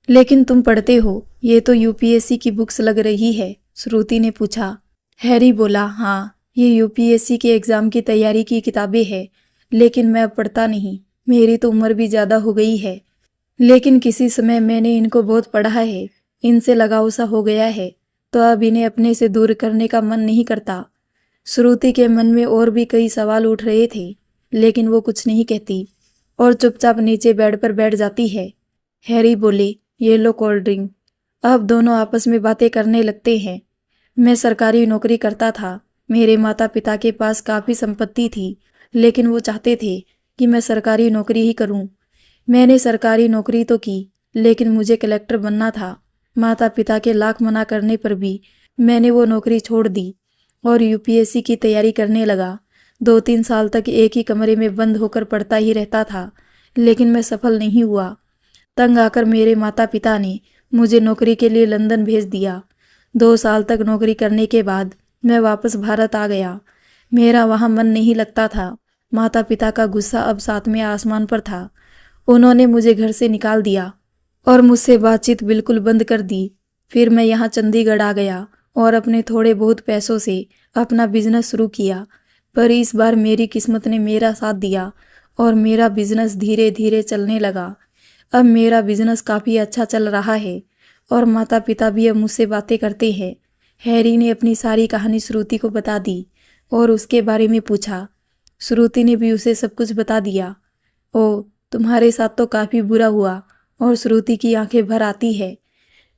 लेकिन तुम पढ़ते हो, ये तो यूपीएससी की बुक्स लग रही है, श्रुति ने पूछा। हैरी बोला, हाँ, ये यूपीएससी के एग्ज़ाम की तैयारी की किताबें हैं, लेकिन मैं अब पढ़ता नहीं। मेरी तो उम्र भी ज़्यादा हो गई है। लेकिन किसी समय मैंने इनको बहुत पढ़ा है, इनसे लगाव सा हो गया है, तो अब इन्हें अपने से दूर करने का मन नहीं करता। श्रुति के मन में और भी कई सवाल उठ रहे थे, लेकिन वो कुछ नहीं कहती और चुपचाप नीचे बेड पर बैठ जाती है। हैरी बोले, ये लो कोल्ड ड्रिंक। अब दोनों आपस में बातें करने लगते हैं। मैं सरकारी नौकरी करता था। मेरे माता पिता के पास काफ़ी संपत्ति थी, लेकिन वो चाहते थे कि मैं सरकारी नौकरी ही करूं। मैंने सरकारी नौकरी तो की, लेकिन मुझे कलेक्टर बनना था। माता पिता के लाख मना करने पर भी मैंने वो नौकरी छोड़ दी और यूपीएससी की तैयारी करने लगा। 2-3 साल तक एक ही कमरे में बंद होकर पढ़ता ही रहता था, लेकिन मैं सफल नहीं हुआ। तंग आकर मेरे माता पिता ने मुझे नौकरी के लिए लंदन भेज दिया। 2 साल तक नौकरी करने के बाद मैं वापस भारत आ गया। मेरा वहाँ मन नहीं लगता था। माता पिता का गुस्सा अब 7वें आसमान पर था। उन्होंने मुझे घर से निकाल दिया और मुझसे बातचीत बिल्कुल बंद कर दी। फिर मैं यहाँ चंडीगढ़ आ गया और अपने थोड़े बहुत पैसों से अपना बिजनेस शुरू किया। पर इस बार मेरी किस्मत ने मेरा साथ दिया और मेरा बिजनेस धीरे धीरे चलने लगा। अब मेरा बिजनेस काफ़ी अच्छा चल रहा है और माता पिता भी अब मुझसे बातें करते हैं। हैरी ने अपनी सारी कहानी श्रुति को बता दी और उसके बारे में पूछा। श्रुति ने भी उसे सब कुछ बता दिया। ओ, तुम्हारे साथ तो काफ़ी बुरा हुआ, और श्रुति की आंखें भर आती है।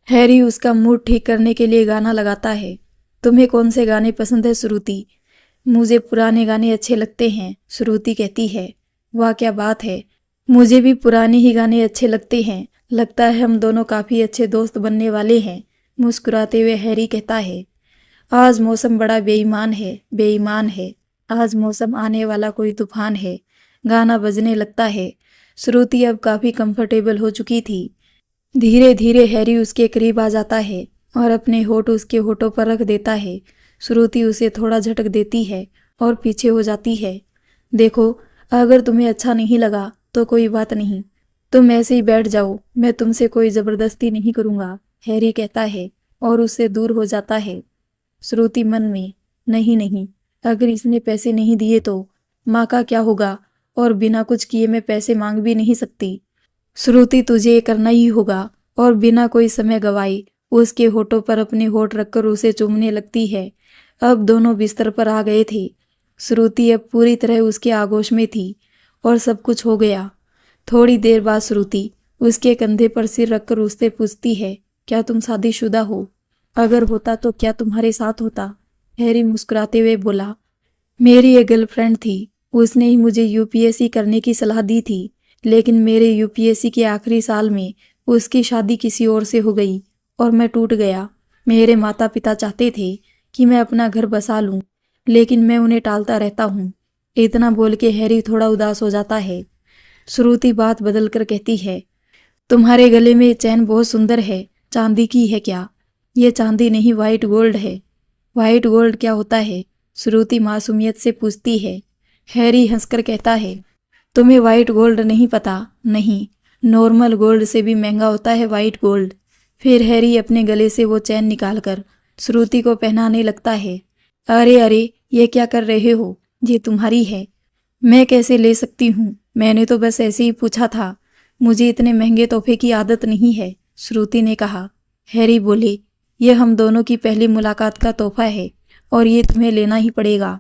हैरी उसका मूड ठीक करने के लिए गाना लगाता है। तुम्हें कौन से गाने पसंद है श्रुति? मुझे पुराने गाने अच्छे लगते हैं, श्रुति कहती है। वाह क्या बात है, मुझे भी पुराने ही गाने अच्छे लगते हैं। लगता है हम दोनों काफ़ी अच्छे दोस्त बनने वाले हैं, मुस्कुराते हुए हैरी कहता है। आज मौसम बड़ा बेईमान है, बेईमान है। आज मौसम आने वाला कोई तूफान है। गाना बजने लगता है। श्रुति अब काफ़ी कंफर्टेबल हो चुकी थी। धीरे धीरे हैरी उसके करीब आ जाता है और अपने होठ उसके होठों पर रख देता है। श्रुति उसे थोड़ा झटक देती है और पीछे हो जाती है। देखो, अगर तुम्हें अच्छा नहीं लगा तो कोई बात नहीं, तुम ऐसे ही बैठ जाओ, मैं तुमसे कोई ज़बरदस्ती नहीं करूँगा, हैरी कहता है और उससे दूर हो जाता है। श्रुति मन में, नहीं नहीं, अगर इसने पैसे नहीं दिए तो माँ का क्या होगा, और बिना कुछ किए मैं पैसे मांग भी नहीं सकती। श्रुति, तुझे ये करना ही होगा। और बिना कोई समय गवाए उसके होठों पर अपने होठ रखकर उसे चूमने लगती है। अब दोनों बिस्तर पर आ गए थे। श्रुति अब पूरी तरह उसके आगोश में थी और सब कुछ हो गया। थोड़ी देर बाद श्रुति उसके कंधे पर सिर रखकर उससे पूछती है, क्या तुम शादीशुदा हो? अगर होता तो क्या तुम्हारे साथ होता? हैरी मुस्कुराते हुए बोला, मेरी एक गर्लफ्रेंड थी, उसने ही मुझे यूपीएससी करने की सलाह दी थी, लेकिन मेरे यूपीएससी के आखिरी साल में उसकी शादी किसी और से हो गई और मैं टूट गया। मेरे माता पिता चाहते थे कि मैं अपना घर बसा लूं, लेकिन मैं उन्हें टालता रहता हूँ। इतना बोल के हैरी थोड़ा उदास हो जाता है। श्रुति बात बदल कर कहती है, तुम्हारे गले में चैन बहुत सुंदर है, चांदी की है क्या? ये चांदी नहीं, वाइट गोल्ड है। वाइट गोल्ड क्या होता है? श्रुति मासूमियत से पूछती है। हैरी हंसकर कहता है, तुम्हें वाइट गोल्ड नहीं पता? नहीं, नॉर्मल गोल्ड से भी महंगा होता है वाइट गोल्ड। फिर हैरी अपने गले से वो चैन निकालकर श्रुति को पहनाने लगता है। अरे अरे, ये क्या कर रहे हो? ये तुम्हारी है। मैं कैसे ले सकती हूँ? मैंने तो बस ऐसे ही पूछा था, मुझे इतने महंगे तोहफे की आदत नहीं है, श्रुति ने कहा। हैरी बोले, यह हम दोनों की पहली मुलाकात का तोहफा है और ये तुम्हें लेना ही पड़ेगा।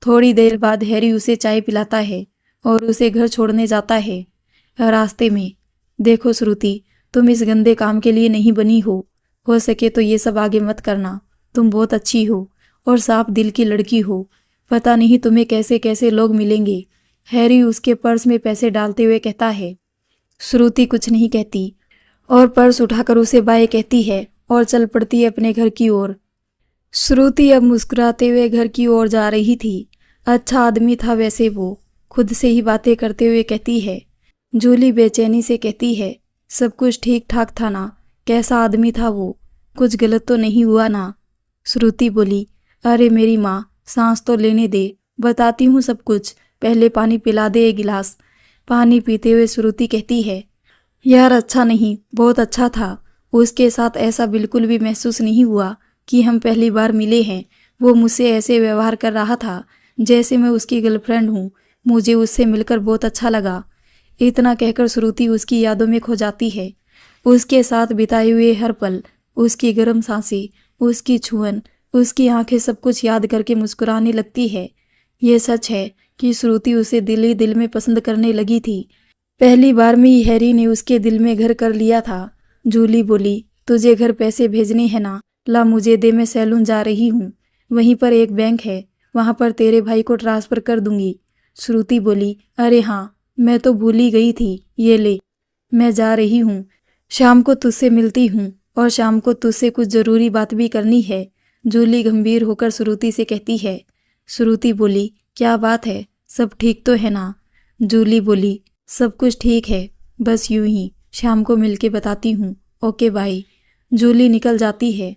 थोड़ी देर बाद हैरी उसे चाय पिलाता है और उसे घर छोड़ने जाता है। रास्ते में, देखो श्रुति, तुम इस गंदे काम के लिए नहीं बनी हो सके तो ये सब आगे मत करना। तुम बहुत अच्छी हो और साफ दिल की लड़की हो। पता नहीं तुम्हें कैसे कैसे लोग मिलेंगे। हैरी उसके पर्स में पैसे डालते हुए कहता है। श्रुति कुछ नहीं कहती और पर्स उठाकर उसे बाय कहती है और चल पड़ती है अपने घर की ओर। श्रुति अब मुस्कुराते हुए घर की ओर जा रही थी। अच्छा आदमी था वैसे वो, खुद से ही बातें करते हुए कहती है। जूली बेचैनी से कहती है, सब कुछ ठीक ठाक था ना? कैसा आदमी था वो? कुछ गलत तो नहीं हुआ ना? श्रुति बोली, अरे मेरी माँ, सांस तो लेने दे, बताती हूँ सब कुछ, पहले पानी पिला दे एक गिलास। पानी पीते हुए श्रुति कहती है, यार अच्छा नहीं, बहुत अच्छा था। उसके साथ ऐसा बिल्कुल भी महसूस नहीं हुआ कि हम पहली बार मिले हैं। वो मुझसे ऐसे व्यवहार कर रहा था जैसे मैं उसकी गर्लफ्रेंड हूँ। मुझे उससे मिलकर बहुत अच्छा लगा। इतना कहकर श्रुति उसकी यादों में खो जाती है। उसके साथ बिताए हुए हर पल, उसकी गर्म सांसें, उसकी छुअन, उसकी आंखें, सब कुछ याद करके मुस्कुराने लगती है। ये सच है कि श्रुति उसे दिल ही दिल में पसंद करने लगी थी। पहली बार में ही हैरी ने उसके दिल में घर कर लिया था। जूली बोली, तुझे घर पैसे भेजने हैं ना? ला मुझे दे, मैं सैलून जा रही हूँ, वहीं पर एक बैंक है, वहाँ पर तेरे भाई को ट्रांसफ़र कर दूंगी। श्रुति बोली, अरे हाँ, मैं तो भूल ही गई थी, ये ले, मैं जा रही हूँ। शाम को तुझसे मिलती हूँ और शाम को तुझसे कुछ ज़रूरी बात भी करनी है। जूली गंभीर होकर श्रुति से कहती है। श्रुति बोली, क्या बात है, सब ठीक तो है ना? जूली बोली, सब कुछ ठीक है, बस यूं ही, शाम को मिलके बताती हूँ, ओके बाय। जूली निकल जाती है।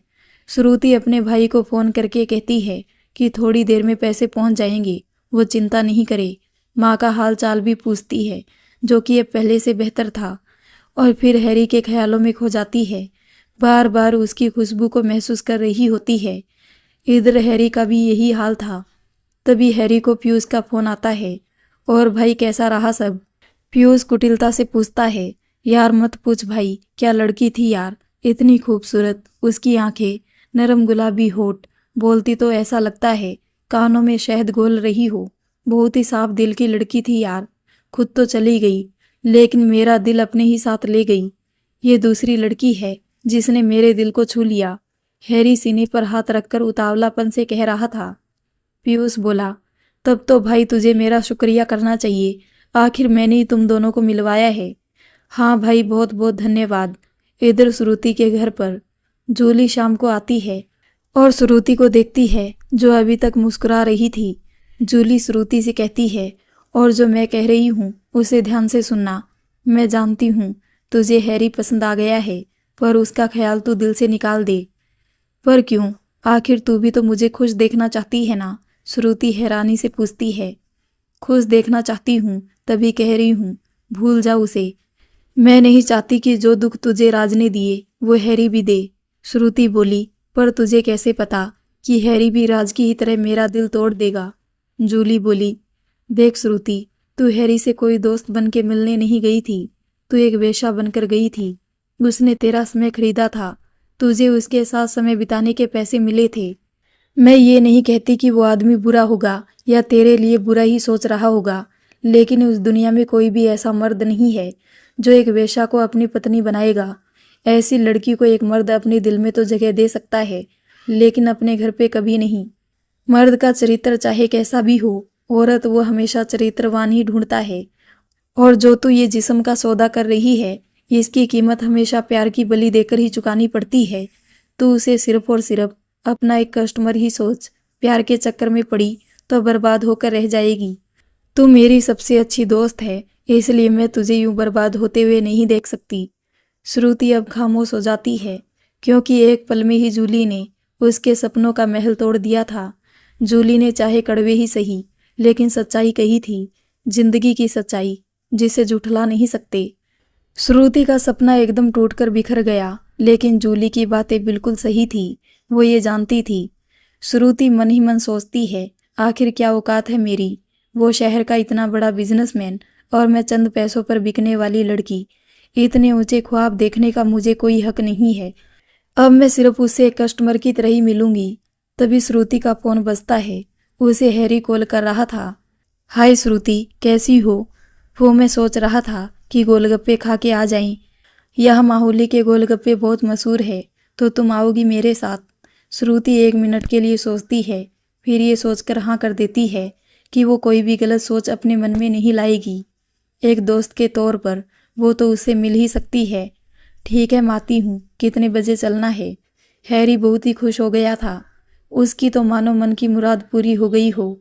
श्रुति अपने भाई को फ़ोन करके कहती है कि थोड़ी देर में पैसे पहुँच जाएंगे, वो चिंता नहीं करे। माँ का हाल चाल भी पूछती है, जो कि अब पहले से बेहतर था, और फिर हैरी के ख्यालों में खो जाती है। बार बार उसकी खुशबू को महसूस कर रही होती है। इधर हैरी का भी यही हाल था। तभी हैरी को पीयूष का फ़ोन आता है। और भाई कैसा रहा सब? पीयूष कुटिलता से पूछता है। यार मत पूछ भाई, क्या लड़की थी यार, इतनी खूबसूरत, उसकी आंखें, नरम गुलाबी होठ, बोलती तो ऐसा लगता है कानों में शहद घोल रही हो। बहुत ही साफ दिल की लड़की थी यार। खुद तो चली गई, लेकिन मेरा दिल अपने ही साथ ले गई। ये दूसरी लड़की है जिसने मेरे दिल को छू लिया। हैरी सीने पर हाथ रखकर उतावलापन से कह रहा था। पीयूष बोला, तब तो भाई तुझे मेरा शुक्रिया करना चाहिए, आखिर मैंने ही तुम दोनों को मिलवाया है। हाँ भाई, बहुत बहुत धन्यवाद। इधर श्रुति के घर पर जूली शाम को आती है और श्रुति को देखती है, जो अभी तक मुस्कुरा रही थी। जूली श्रुति से कहती है, और जो मैं कह रही हूँ उसे ध्यान से सुनना। मैं जानती हूँ तुझे हैरी पसंद आ गया है, पर उसका ख्याल तू दिल से निकाल दे। पर क्यों? आखिर तू भी तो मुझे खुश देखना चाहती है ना? श्रुति हैरानी से पूछती है। खुश देखना चाहती हूँ, तभी कह रही हूँ, भूल जा उसे। मैं नहीं चाहती कि जो दुख तुझे राज ने दिए वो हैरी भी दे। श्रुति बोली, पर तुझे कैसे पता कि हैरी भी राज की ही तरह मेरा दिल तोड़ देगा? जूली बोली, देख श्रुति, तू हैरी से कोई दोस्त बन के मिलने नहीं गई थी, तू एक वेश्या बनकर गई थी। उसने तेरा समय खरीदा था, तुझे उसके साथ समय बिताने के पैसे मिले थे। मैं ये नहीं कहती कि वो आदमी बुरा होगा या तेरे लिए बुरा ही सोच रहा होगा, लेकिन उस दुनिया में कोई भी ऐसा मर्द नहीं है जो एक वेश्या को अपनी पत्नी बनाएगा। ऐसी लड़की को एक मर्द अपने दिल में तो जगह दे सकता है, लेकिन अपने घर पे कभी नहीं। मर्द का चरित्र चाहे कैसा भी हो, औरत वो हमेशा चरित्रवान ही ढूंढता है। और जो तू ये जिस्म का सौदा कर रही है, इसकी कीमत हमेशा प्यार की बलि देकर ही चुकानी पड़ती है। तू उसे सिर्फ और सिर्फ अपना एक कस्टमर ही सोच। प्यार के चक्कर में पड़ी तो बर्बाद होकर रह जाएगी। तू मेरी सबसे अच्छी दोस्त है, इसलिए मैं तुझे यूं बर्बाद होते हुए नहीं देख सकती। श्रुति अब खामोश हो जाती है, क्योंकि एक पल में ही जूली ने उसके सपनों का महल तोड़ दिया था। जूली ने चाहे कड़वे ही सही, लेकिन सच्चाई कही थी, जिंदगी की सच्चाई, जिसे झुठला नहीं सकते। श्रुति का सपना एकदम टूटकर बिखर गया, लेकिन जूली की बातें बिल्कुल सही थी, वो ये जानती थी। श्रुति मन ही मन सोचती है, आखिर क्या औकात है मेरी, वो शहर का इतना बड़ा बिजनेसमैन और मैं चंद पैसों पर बिकने वाली लड़की। इतने ऊंचे ख्वाब देखने का मुझे कोई हक नहीं है। अब मैं सिर्फ उससे एक कस्टमर की तरह ही मिलूंगी। तभी श्रुति का फोन बजता है। उसे हैरी कॉल कर रहा था। हाय श्रुति, कैसी हो? वो मैं सोच रहा था कि गोलगप्पे खा के आ जाएं। यह माहौली के गोलगप्पे बहुत मशहूर है, तो तुम आओगी मेरे साथ? श्रुति 1 मिनट के लिए सोचती है, फिर ये सोचकर हाँ कर देती है कि वो कोई भी गलत सोच अपने मन में नहीं लाएगी। एक दोस्त के तौर पर वो तो उससे मिल ही सकती है। ठीक है, माती हूँ, कितने बजे चलना है? हैरी बहुत ही खुश हो गया था। उसकी तो मानो मन की मुराद पूरी हो गई हो।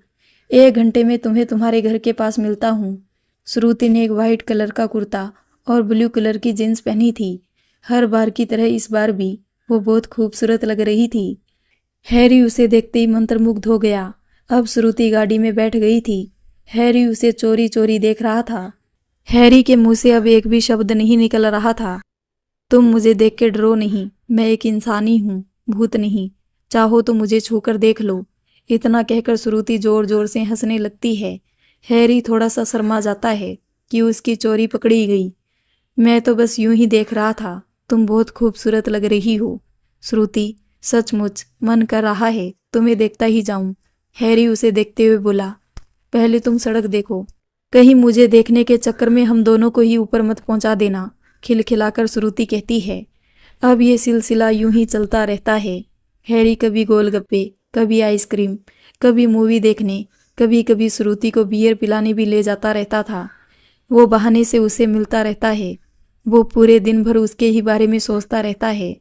1 घंटे में तुम्हें तुम्हारे घर के पास मिलता हूँ। श्रुति ने एक वाइट कलर का कुर्ता और ब्लू कलर की जीन्स पहनी थी। हर बार की तरह इस बार भी वो बहुत खूबसूरत लग रही थी। हैरी उसे देखते ही मंत्रमुग्ध हो गया। अब श्रुति गाड़ी में बैठ गई थी। हैरी उसे चोरी चोरी देख रहा था। हैरी के मुंह से अब एक भी शब्द नहीं निकल रहा था। तुम मुझे देख के डरो नहीं, मैं एक इंसानी हूँ, भूत नहीं। चाहो तो मुझे छूकर देख लो। इतना कहकर श्रुति जोर जोर से हंसने लगती है। हैरी थोड़ा सा शर्मा जाता है कि उसकी चोरी पकड़ी गई। मैं तो बस यूं ही देख रहा था, तुम बहुत खूबसूरत लग रही हो। श्रुति, सचमुच मन कर रहा है तुम्हें देखता ही जाऊं। हैरी उसे देखते हुए बोला, पहले तुम सड़क देखो, कहीं मुझे देखने के चक्कर में हम दोनों को ही ऊपर मत पहुंचा देना। खिलखिलाकर श्रुति कहती है। अब ये सिलसिला यूं ही चलता रहता है। हैरी कभी गोलगप्पे, कभी आइसक्रीम, कभी मूवी देखने, कभी कभी श्रुति को बियर पिलाने भी ले जाता रहता था। वो बहाने से उसे मिलता रहता है। वो पूरे दिन भर उसके ही बारे में सोचता रहता है।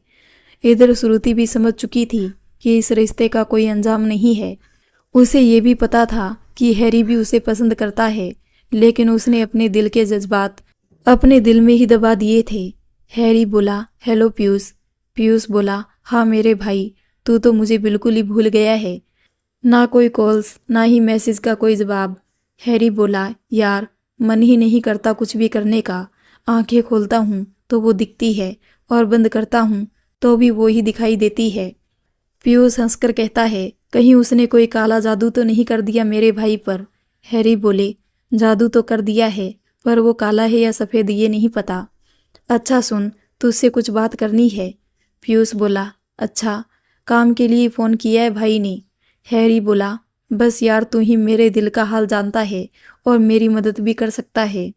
इधर श्रुति भी समझ चुकी थी कि इस रिश्ते का कोई अंजाम नहीं है। उसे ये भी पता था कि हैरी भी उसे पसंद करता है, लेकिन उसने अपने दिल के जज्बात अपने दिल में ही दबा दिए थे। हैरी बोला, हेलो पीयूष। पीयूष बोला, हाँ मेरे भाई, तू तो मुझे बिल्कुल ही भूल गया है। ना कोई कॉल्स, ना ही मैसेज का कोई जवाब। हैरी बोला, यार मन ही नहीं करता कुछ भी करने का। आंखें खोलता हूँ तो वो दिखती है और बंद करता हूँ तो भी वो ही दिखाई देती है। पीयूष हंसकर कहता है, कहीं उसने कोई काला जादू तो नहीं कर दिया मेरे भाई पर। हैरी बोले, जादू तो कर दिया है, पर वो काला है या सफ़ेद ये नहीं पता। अच्छा सुन, तुझसे कुछ बात करनी है। पीयूष बोला, अच्छा, काम के लिए फ़ोन किया है भाई ने। हैरी बोला, बस यार तू ही मेरे दिल का हाल जानता है और मेरी मदद भी कर सकता है।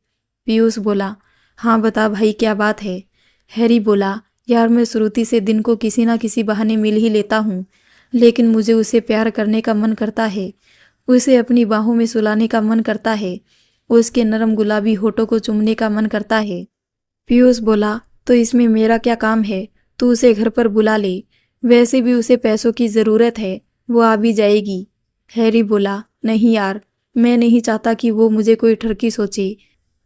पीयूष बोला, हाँ बता भाई क्या बात है। हैरी बोला, यार मैं श्रुति से दिन को किसी ना किसी बहाने मिल ही लेता हूँ, लेकिन मुझे उसे प्यार करने का मन करता है। उसे अपनी बाहों में सुलाने का मन करता है। उसके नरम गुलाबी होठों को चूमने का मन करता है। पीयूष बोला, तो इसमें मेरा क्या काम है, तू उसे घर पर बुला ले। वैसे भी उसे पैसों की ज़रूरत है, वो आ भी जाएगी। हैरी बोला, नहीं यार, मैं नहीं चाहता कि वो मुझे कोई ठरकी सोचे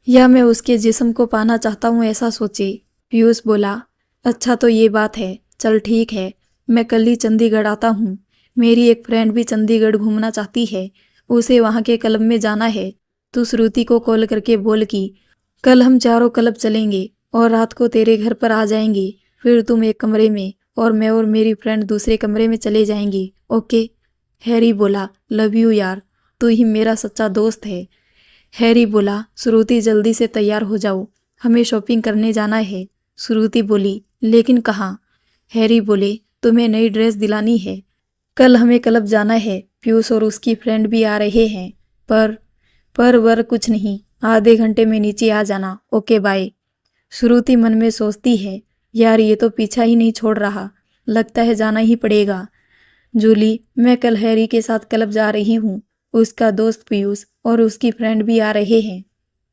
या मैं उसके जिस्म को पाना चाहता हूँ ऐसा सोचे। पीयूष बोला, अच्छा तो ये बात है, चल ठीक है, मैं कल ही चंडीगढ़ आता हूँ। मेरी एक फ्रेंड भी चंडीगढ़ घूमना चाहती है, उसे वहाँ के क्लब में जाना है। तू श्रुति को कॉल करके बोल कि कल हम चारों क्लब चलेंगे और रात को तेरे घर पर आ जाएंगे। फिर तुम एक कमरे में और मैं और मेरी फ्रेंड दूसरे कमरे में चले जाएंगे, ओके। हैरी बोला, लव यू यार, तू ही मेरा सच्चा दोस्त है। हैरी बोला, श्रुति जल्दी से तैयार हो जाओ, हमें शॉपिंग करने जाना है। श्रुति बोली, लेकिन कहाँ? हैरी बोले, तुम्हें नई ड्रेस दिलानी है। कल हमें क्लब जाना है, पीयूष और उसकी फ्रेंड भी आ रहे हैं। पर वर कुछ नहीं, आधे घंटे में नीचे आ जाना, ओके बाय। श्रुति मन में सोचती है, यार ये तो पीछा ही नहीं छोड़ रहा, लगता है जाना ही पड़ेगा। जूली, मैं कल हैरी के साथ क्लब जा रही हूँ, उसका दोस्त पीयूष और उसकी फ्रेंड भी आ रहे हैं।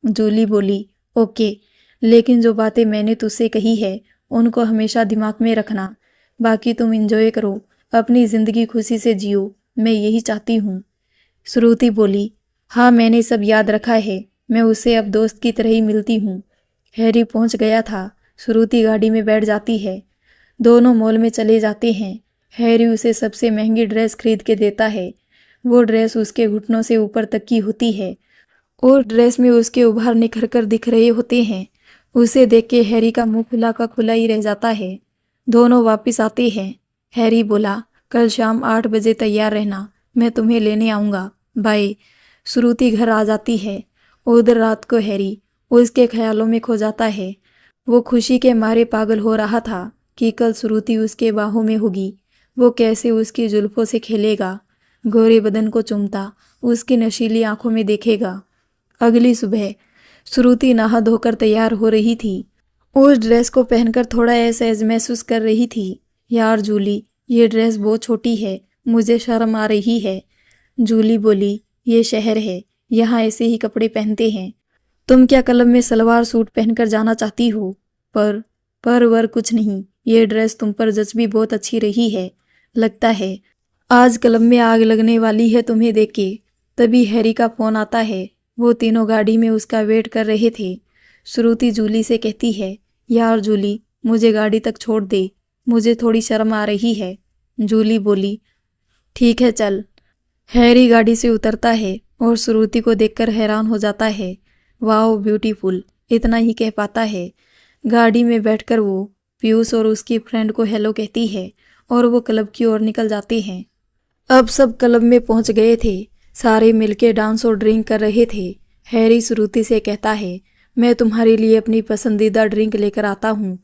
जूली बोली, ओके, लेकिन जो बातें मैंने तुझसे कही है उनको हमेशा दिमाग में रखना। बाकी तुम इंजॉय करो, अपनी ज़िंदगी खुशी से जियो, मैं यही चाहती हूँ। श्रुति बोली, हाँ मैंने सब याद रखा है, मैं उसे अब दोस्त की तरह ही मिलती हूँ। हैरी पहुँच गया था। श्रुति गाड़ी में बैठ जाती है। दोनों मॉल में चले जाते हैं। हैरी उसे सबसे महंगी ड्रेस खरीद के देता है। वो ड्रेस उसके घुटनों से ऊपर तक की होती है और ड्रेस में उसके उभार निखर कर दिख रहे होते हैं। उसे देख के हैरी का मुंह खुला का खुला ही रह जाता है। दोनों वापस आते हैं। हैरी बोला, कल शाम 8 बजे तैयार रहना, मैं तुम्हें लेने आऊँगा, बाय। श्रुति घर आ जाती है। उधर रात को हैरी उसके ख्यालों में खो जाता है। वो खुशी के मारे पागल हो रहा था कि कल श्रुति उसके बाहों में होगी। वो कैसे उसकी जुल्फों से खेलेगा, गोरे बदन को चूमता, उसकी नशीली आंखों में देखेगा। अगली सुबह श्रुति नहा धोकर तैयार हो रही थी। उस ड्रेस को पहनकर थोड़ा असहज महसूस कर रही थी। यार जूली, ये ड्रेस बहुत छोटी है, मुझे शर्म आ रही है। जूली बोली, ये शहर है, यहाँ ऐसे ही कपड़े पहनते हैं। तुम क्या क्लब में सलवार सूट पहनकर जाना चाहती हो? पर वर कुछ नहीं, ये ड्रेस तुम पर जच भी बहुत अच्छी रही है, लगता है। आज क्लब में आग लगने वाली है तुम्हें देख के। तभी हैरी का फोन आता है। वो तीनों गाड़ी में उसका वेट कर रहे थे। श्रुति जूली से कहती है, यार जूली, मुझे गाड़ी तक छोड़ दे, मुझे थोड़ी शर्म आ रही है। जूली बोली, ठीक है चल। हैरी गाड़ी से उतरता है और श्रुति को देखकर हैरान हो जाता है। वाओ ब्यूटीफुल, इतना ही कह पाता है। गाड़ी में बैठकर वो पीयूष और उसकी फ्रेंड को हेलो कहती है और वो क्लब की ओर निकल जाते हैं। अब सब क्लब में पहुंच गए थे। सारे मिलके डांस और ड्रिंक कर रहे थे। हैरी श्रुति से कहता है, मैं तुम्हारे लिए अपनी पसंदीदा ड्रिंक लेकर आता हूँ,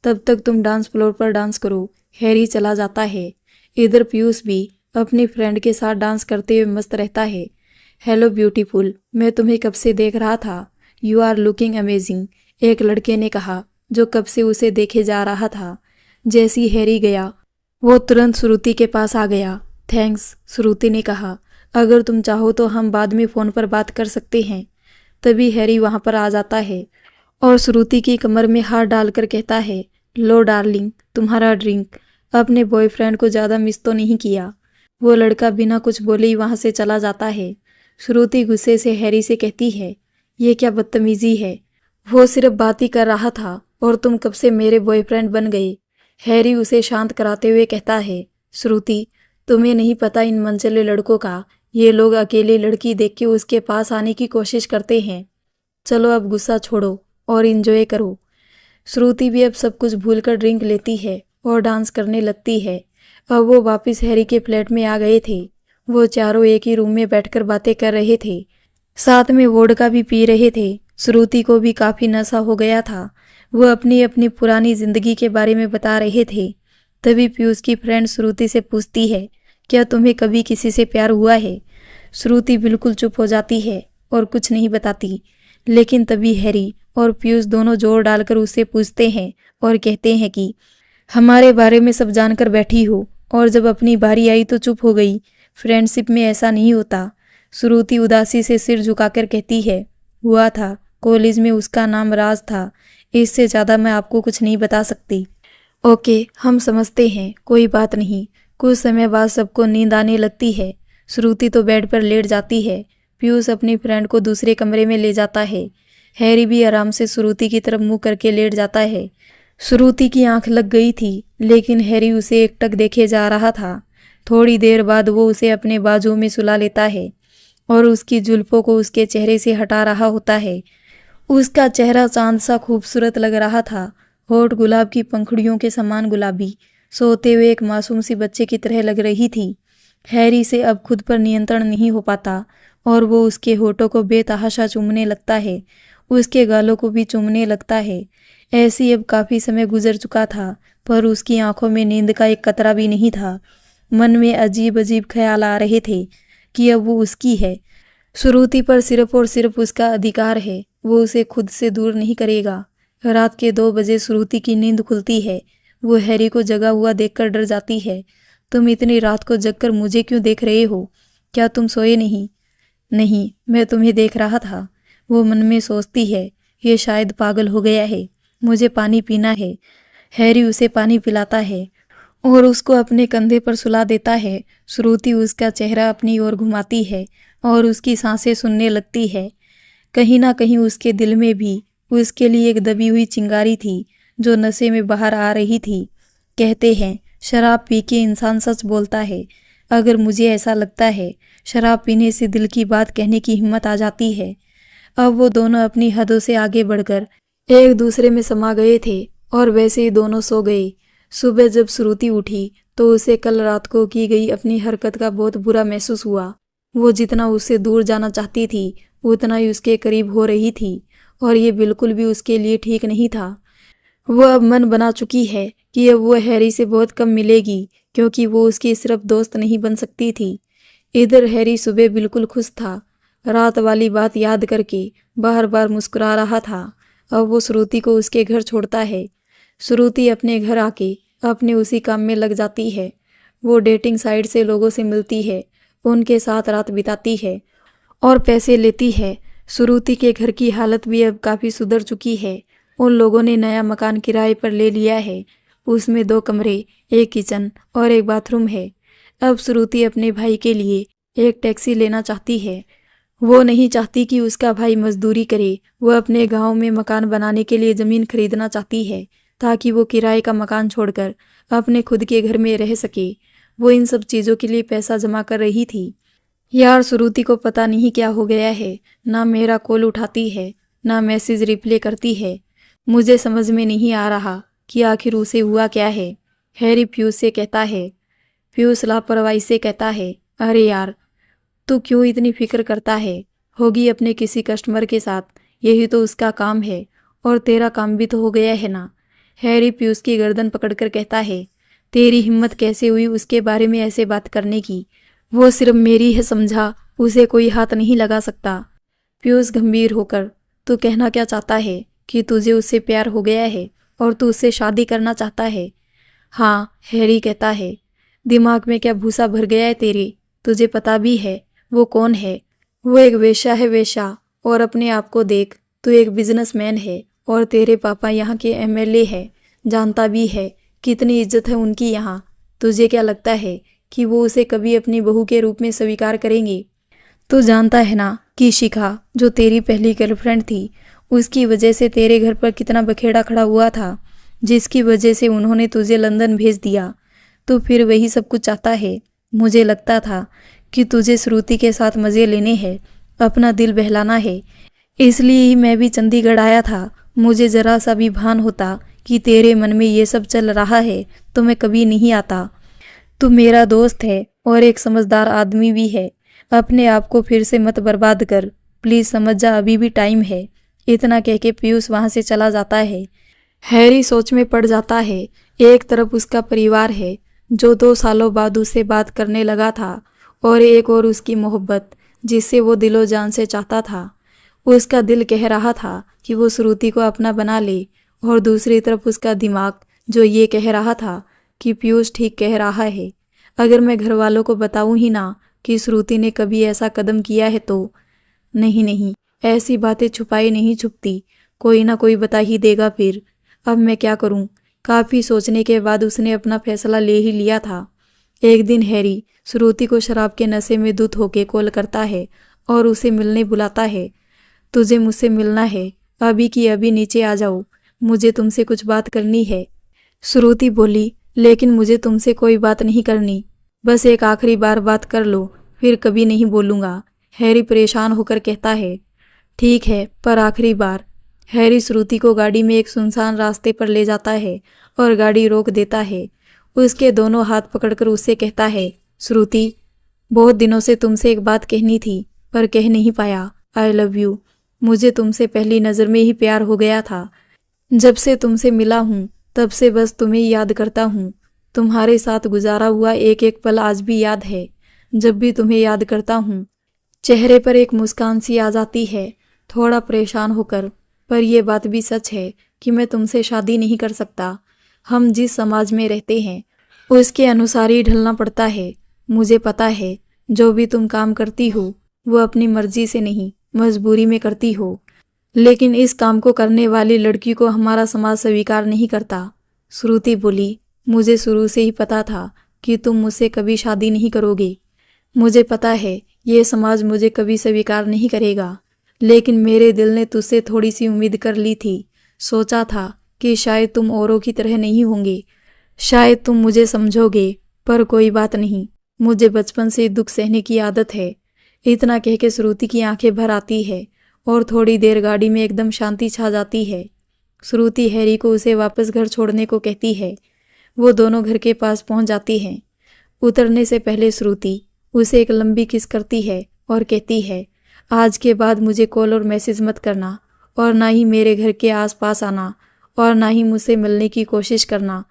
तब तक तुम डांस फ्लोर पर डांस करो। हैरी चला जाता है। इधर पीयूष भी अपनी फ्रेंड के साथ डांस करते हुए मस्त रहता है। हेलो ब्यूटीफुल, मैं तुम्हें कब से देख रहा था। यू आर लुकिंग अमेजिंग, एक लड़के ने कहा जो कब से उसे देखे जा रहा था। जैसी हैरी गया वो तुरंत श्रुति के पास आ गया। थैंक्स, श्रुति ने कहा, अगर तुम चाहो तो हम बाद में फ़ोन पर बात कर सकते हैं। तभी हैरी वहाँ पर आ जाता है और श्रुति की कमर में हाथ डालकर कहता है, लो डार्लिंग, तुम्हारा ड्रिंक। अपने बॉयफ्रेंड को ज़्यादा मिस तो नहीं किया। वो लड़का बिना कुछ बोले ही वहाँ से चला जाता है। श्रुति गुस्से से हैरी से कहती है, ये क्या बदतमीजी है, वो सिर्फ बात ही कर रहा था और तुम कब से मेरे बॉयफ्रेंड बन गए। हैरी उसे शांत कराते हुए कहता है, श्रुति, तुम्हें नहीं पता इन मनचले लड़कों का, ये लोग अकेली लड़की देख के उसके पास आने की कोशिश करते हैं। चलो अब गुस्सा छोड़ो और इंजॉय करो। श्रुति भी अब सब कुछ भूलकर ड्रिंक लेती है और डांस करने लगती है। अब वो वापस हैरी के फ्लैट में आ गए थे। वो चारों एक ही रूम में बैठकर बातें कर रहे थे, साथ में वोडका भी पी रहे थे। श्रुति को भी काफ़ी नशा हो गया था। वो अपनी अपनी पुरानी जिंदगी के बारे में बता रहे थे। तभी पीयूष की फ्रेंड श्रुति से पूछती है, क्या तुम्हें कभी किसी से प्यार हुआ है। श्रुति बिल्कुल चुप हो जाती है और कुछ नहीं बताती। लेकिन तभी हैरी और पीयूष दोनों जोर डालकर उससे पूछते हैं और कहते हैं कि हमारे बारे में सब जानकर बैठी हो और जब अपनी बारी आई तो चुप हो गई। फ्रेंडशिप में ऐसा नहीं होता। श्रुति उदासी से सिर झुकाकर कहती है, हुआ था, कॉलेज में उसका नाम राज था। इससे ज़्यादा मैं आपको कुछ नहीं बता सकती। ओके, हम समझते हैं, कोई बात नहीं। कुछ समय बाद सबको नींद आने लगती है। श्रुति तो बेड पर लेट जाती है। पीयूष अपनी फ्रेंड को दूसरे कमरे में ले जाता है। हैरी भी आराम से श्रुति की तरफ मुंह करके लेट जाता है। श्रुति की आंख लग गई थी, लेकिन हैरी उसे एकटक देखे जा रहा था। थोड़ी देर बाद वो उसे अपने बाजू में सुला लेता है और उसकी जुल्फों को उसके चेहरे से हटा रहा होता है। उसका चेहरा चांद सा खूबसूरत लग रहा था, होठ गुलाब की पंखुड़ियों के समान गुलाबी, सोते हुए एक मासूम सी बच्चे की तरह लग रही थी। हैरी से अब खुद पर नियंत्रण नहीं हो पाता और वो उसके होठों को बेतहाशा चूमने लगता है, उसके गालों को भी चूमने लगता है। ऐसी अब काफ़ी समय गुजर चुका था, पर उसकी आंखों में नींद का एक कतरा भी नहीं था। मन में अजीब अजीब ख्याल आ रहे थे कि अब वो उसकी है। श्रुति पर सिर्फ और सिर्फ उसका अधिकार है, वो उसे खुद से दूर नहीं करेगा। रात के 2 बजे श्रुति की नींद खुलती है। वो हैरी को जगा हुआ देखकर डर जाती है। तुम इतनी रात को जगकर मुझे क्यों देख रहे हो? क्या तुम सोए नहीं? नहीं, मैं तुम्हें देख रहा था। वो मन में सोचती है, ये शायद पागल हो गया है, मुझे पानी पीना है। हैरी उसे पानी पिलाता है और उसको अपने कंधे पर सुला देता है। श्रुति उसका चेहरा अपनी ओर घुमाती है और उसकी सांसें सुनने लगती है। कहीं ना कहीं उसके दिल में भी उसके लिए एक दबी हुई चिंगारी थी जो नशे में बाहर आ रही थी। कहते हैं, शराब पी के इंसान सच बोलता है। अगर मुझे ऐसा लगता है, शराब पीने से दिल की बात कहने की हिम्मत आ जाती है। अब वो दोनों अपनी हदों से आगे बढ़कर एक दूसरे में समा गए थे और वैसे ही दोनों सो गए। सुबह जब श्रुति उठी तो उसे कल रात को की गई अपनी हरकत का बहुत बुरा महसूस हुआ। वो जितना उससे दूर जाना चाहती थी उतना ही उसके करीब हो रही थी और ये बिल्कुल भी उसके लिए ठीक नहीं था। वो अब मन बना चुकी है कि अब वो हैरी से बहुत कम मिलेगी, क्योंकि वो उसकी सिर्फ दोस्त नहीं बन सकती थी। इधर हैरी सुबह बिल्कुल खुश था। रात वाली बात याद करके बार बार मुस्कुरा रहा था। अब वो श्रुति को उसके घर छोड़ता है। श्रुति अपने घर आके अपने उसी काम में लग जाती है। वो डेटिंग साइट से लोगों से मिलती है, उनके साथ रात बिताती है और पैसे लेती है। श्रुति के घर की हालत भी अब काफ़ी सुधर चुकी है। उन लोगों ने नया मकान किराए पर ले लिया है। उसमें 2 कमरे, एक किचन और एक बाथरूम है। अब श्रुति अपने भाई के लिए एक टैक्सी लेना चाहती है। वो नहीं चाहती कि उसका भाई मजदूरी करे। वह अपने गांव में मकान बनाने के लिए ज़मीन खरीदना चाहती है ताकि वो किराए का मकान छोड़कर अपने खुद के घर में रह सके। वो इन सब चीज़ों के लिए पैसा जमा कर रही थी। यार श्रुति को पता नहीं क्या हो गया है, ना मेरा कॉल उठाती है ना मैसेज रिप्लाई करती है। मुझे समझ में नहीं आ रहा कि आखिर उसे हुआ क्या है। हैरी पीयूष से कहता है। पीयूष लापरवाही से कहता है, अरे यार तू क्यों इतनी फिक्र करता है? होगी अपने किसी कस्टमर के साथ, यही तो उसका काम है और तेरा काम भी तो हो गया है ना। हैरी पीयूष की गर्दन पकड़कर कहता है, तेरी हिम्मत कैसे हुई उसके बारे में ऐसे बात करने की? वो सिर्फ मेरी है समझा, उसे कोई हाथ नहीं लगा सकता। पीयूष गंभीर होकर, तू कहना क्या चाहता है कि तुझे उससे प्यार हो गया है और तू उससे शादी करना चाहता है? हाँ, हैरी कहता है। दिमाग में क्या भूसा भर गया है तेरे? तुझे पता भी है वो कौन है? वो एक वेश्या है, वेश्या। और अपने आप को देख, तू एक बिजनेसमैन है और तेरे पापा यहाँ के एमएलए है। जानता भी है कितनी इज्जत है उनकी यहाँ। तुझे क्या लगता है कि वो उसे कभी अपनी बहू के रूप में स्वीकार करेंगे? तू जानता है ना कि शिखा, जो तेरी पहली गर्लफ्रेंड थी, उसकी वजह से तेरे घर पर कितना बखेड़ा खड़ा हुआ था, जिसकी वजह से उन्होंने तुझे लंदन भेज दिया। तो फिर वही सब कुछ चाहता है। मुझे लगता था कि तुझे श्रुति के साथ मज़े लेने हैं, अपना दिल बहलाना है, इसलिए ही मैं भी चंडीगढ़ आया था। मुझे ज़रा सा भी भान होता कि तेरे मन में ये सब चल रहा है तो मैं कभी नहीं आता। तू मेरा दोस्त है और एक समझदार आदमी भी है। अपने आप को फिर से मत बर्बाद कर, प्लीज़ समझ जा, अभी भी टाइम है। इतना कह के पीयूष वहाँ से चला जाता है। हैरी सोच में पड़ जाता है। एक तरफ उसका परिवार है जो 2 सालों बाद उससे बात करने लगा था, और एक और उसकी मोहब्बत जिससे वो दिलो जान से चाहता था। उसका दिल कह रहा था कि वो श्रुति को अपना बना ले, और दूसरी तरफ उसका दिमाग जो ये कह रहा था कि पीयूष ठीक कह रहा है। अगर मैं घर वालों को बताऊं ही ना कि श्रुति ने कभी ऐसा कदम किया है तो। नहीं नहीं, ऐसी बातें छुपाई नहीं छुपती, कोई ना कोई बता ही देगा फिर। अब मैं क्या करूं? काफ़ी सोचने के बाद उसने अपना फैसला ले ही लिया था। एक दिन हैरी श्रुति को शराब के नशे में धुत होके कॉल करता है और उसे मिलने बुलाता है। तुझे मुझसे मिलना है, अभी की अभी नीचे आ जाओ, मुझे तुमसे कुछ बात करनी है। श्रुति बोली, लेकिन मुझे तुमसे कोई बात नहीं करनी, बस एक आखिरी बार बात कर लो, फिर कभी नहीं बोलूँगा। हैरी परेशान होकर कहता है, ठीक है, पर आखिरी बार। हैरी श्रुति को गाड़ी में एक सुनसान रास्ते पर ले जाता है और गाड़ी रोक देता है। उसके दोनों हाथ पकड़कर उससे कहता है, श्रुति, बहुत दिनों से तुमसे एक बात कहनी थी पर कह नहीं पाया। I love you. मुझे तुमसे पहली नज़र में ही प्यार हो गया था। जब से तुमसे मिला हूँ तब से बस तुम्हें याद करता हूँ। तुम्हारे साथ गुजारा हुआ एक एक पल आज भी याद है। जब भी तुम्हें याद करता हूँ चेहरे पर एक मुस्कान सी आ जाती है, थोड़ा परेशान होकर। पर यह बात भी सच है कि मैं तुमसे शादी नहीं कर सकता। हम जिस समाज में रहते हैं उसके अनुसार ही ढलना पड़ता है। मुझे पता है जो भी तुम काम करती हो वो अपनी मर्जी से नहीं, मजबूरी में करती हो, लेकिन इस काम को करने वाली लड़की को हमारा समाज स्वीकार नहीं करता। श्रुति बोली, मुझे शुरू से ही पता था कि तुम मुझसे कभी शादी नहीं करोगे। मुझे पता है ये समाज मुझे कभी स्वीकार नहीं करेगा, लेकिन मेरे दिल ने तुझसे थोड़ी सी उम्मीद कर ली थी। सोचा था कि शायद तुम औरों की तरह नहीं होंगे, शायद तुम मुझे समझोगे, पर कोई बात नहीं, मुझे बचपन से दुख सहने की आदत है। इतना कह के श्रुति की आंखें भर आती है और थोड़ी देर गाड़ी में एकदम शांति छा जाती है। श्रुति हैरी को उसे वापस घर छोड़ने को कहती है। वो दोनों घर के पास पहुंच जाती हैं। उतरने से पहले श्रुति उसे एक लंबी किस करती है और कहती है, आज के बाद मुझे कॉल और मैसेज मत करना, और ना ही मेरे घर के आसपास आना, और ना ही मुझसे मिलने की कोशिश करना।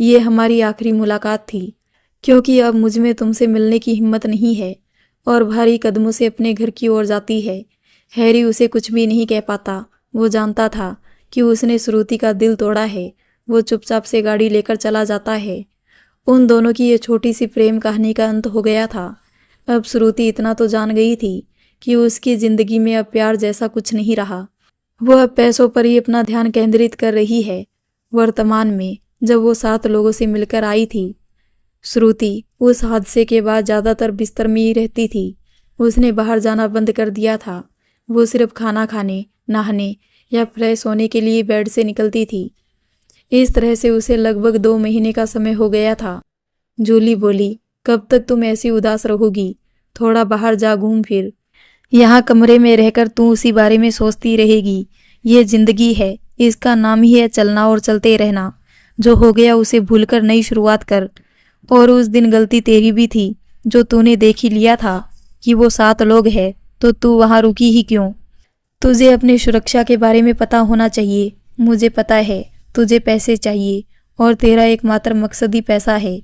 ये हमारी आखिरी मुलाकात थी, क्योंकि अब मुझ में तुमसे मिलने की हिम्मत नहीं है। और भारी कदमों से अपने घर की ओर जाती है। हैरी उसे कुछ भी नहीं कह पाता। वो जानता था कि उसने श्रुति का दिल तोड़ा है। वो चुपचाप से गाड़ी लेकर चला जाता है। उन दोनों की ये छोटी सी प्रेम कहानी का अंत हो गया था। अब श्रुति इतना तो जान गई थी कि उसकी ज़िंदगी में अब प्यार जैसा कुछ नहीं रहा। वह अब पैसों पर ही अपना ध्यान केंद्रित कर रही है। वर्तमान में जब वो 7 लोगों से मिलकर आई थी, श्रुति उस हादसे के बाद ज़्यादातर बिस्तर में ही रहती थी। उसने बाहर जाना बंद कर दिया था। वो सिर्फ खाना खाने, नहाने या फ्रेश होने के लिए बेड से निकलती थी। इस तरह से उसे लगभग 2 महीने का समय हो गया था। जूली बोली, कब तक तुम ऐसी उदास रहोगी? थोड़ा बाहर जा घूम फिर। यहाँ कमरे में रहकर तू उसी बारे में सोचती रहेगी। ये जिंदगी है, इसका नाम ही है चलना और चलते रहना। जो हो गया उसे भूलकर नई शुरुआत कर। और उस दिन गलती तेरी भी थी, जो तूने देख ही लिया था कि वो 7 लोग हैं, तो तू वहाँ रुकी ही क्यों? तुझे अपनी सुरक्षा के बारे में पता होना चाहिए। मुझे पता है तुझे पैसे चाहिए और तेरा एकमात्र मकसद ही पैसा है,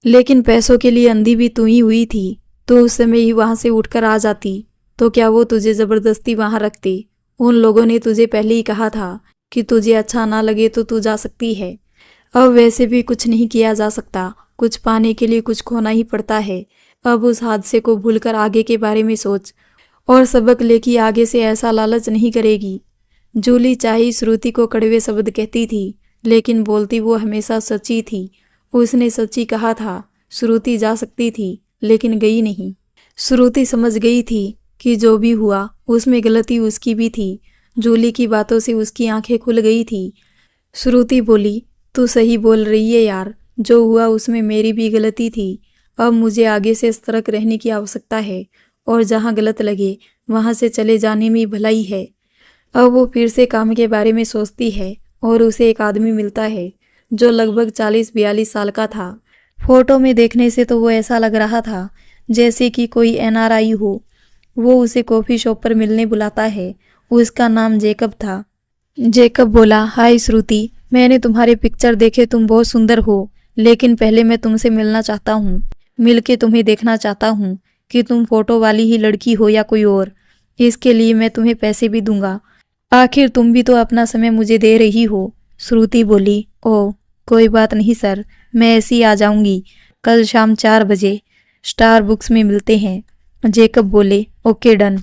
लेकिन पैसों के लिए अंधी भी तू ही हुई थी। तो उस समय ही वहाँ से उठकर आ जाती तो क्या वो तुझे ज़बरदस्ती वहाँ रखते? उन लोगों ने तुझे पहले ही कहा था कि तुझे अच्छा ना लगे तो तू जा सकती है। अब वैसे भी कुछ नहीं किया जा सकता, कुछ पाने के लिए कुछ खोना ही पड़ता है। अब उस हादसे को भूलकर आगे के बारे में सोच और सबक ले कि आगे से ऐसा लालच नहीं करेगी। जूली चाहे श्रुति को कड़वे शब्द कहती थी, लेकिन बोलती वो हमेशा सच्ची थी। उसने सच्ची कहा था। श्रुति जा सकती थी, लेकिन गई नहीं। श्रुति समझ गई थी कि जो भी हुआ उसमें गलती उसकी भी थी। जूली की बातों से उसकी आंखें खुल गई थी। श्रुति बोली, तू सही बोल रही है यार, जो हुआ उसमें मेरी भी गलती थी। अब मुझे आगे से सतर्क रहने की आवश्यकता है और जहाँ गलत लगे वहाँ से चले जाने में भलाई है। अब वो फिर से काम के बारे में सोचती है और उसे एक आदमी मिलता है जो लगभग 40-42 साल का था। फोटो में देखने से तो वो ऐसा लग रहा था जैसे कि कोई NRI हो। वो उसे कॉफ़ी शॉप पर मिलने बुलाता है। उसका नाम जेकब था। जेकब बोला, हाय श्रुति, मैंने तुम्हारे पिक्चर देखे, तुम बहुत सुंदर हो, लेकिन पहले मैं तुमसे मिलना चाहता हूँ। मिल के तुम्हें देखना चाहता हूँ कि तुम फोटो वाली ही लड़की हो या कोई और। इसके लिए मैं तुम्हें पैसे भी दूंगा। आखिर तुम भी तो अपना समय मुझे दे रही हो। श्रुति बोली, ओह कोई बात नहीं सर, मैं ऐसी आ जाऊंगी। कल शाम 4 बजे स्टार बुक्स में मिलते हैं। जेकब बोले, ओके डन।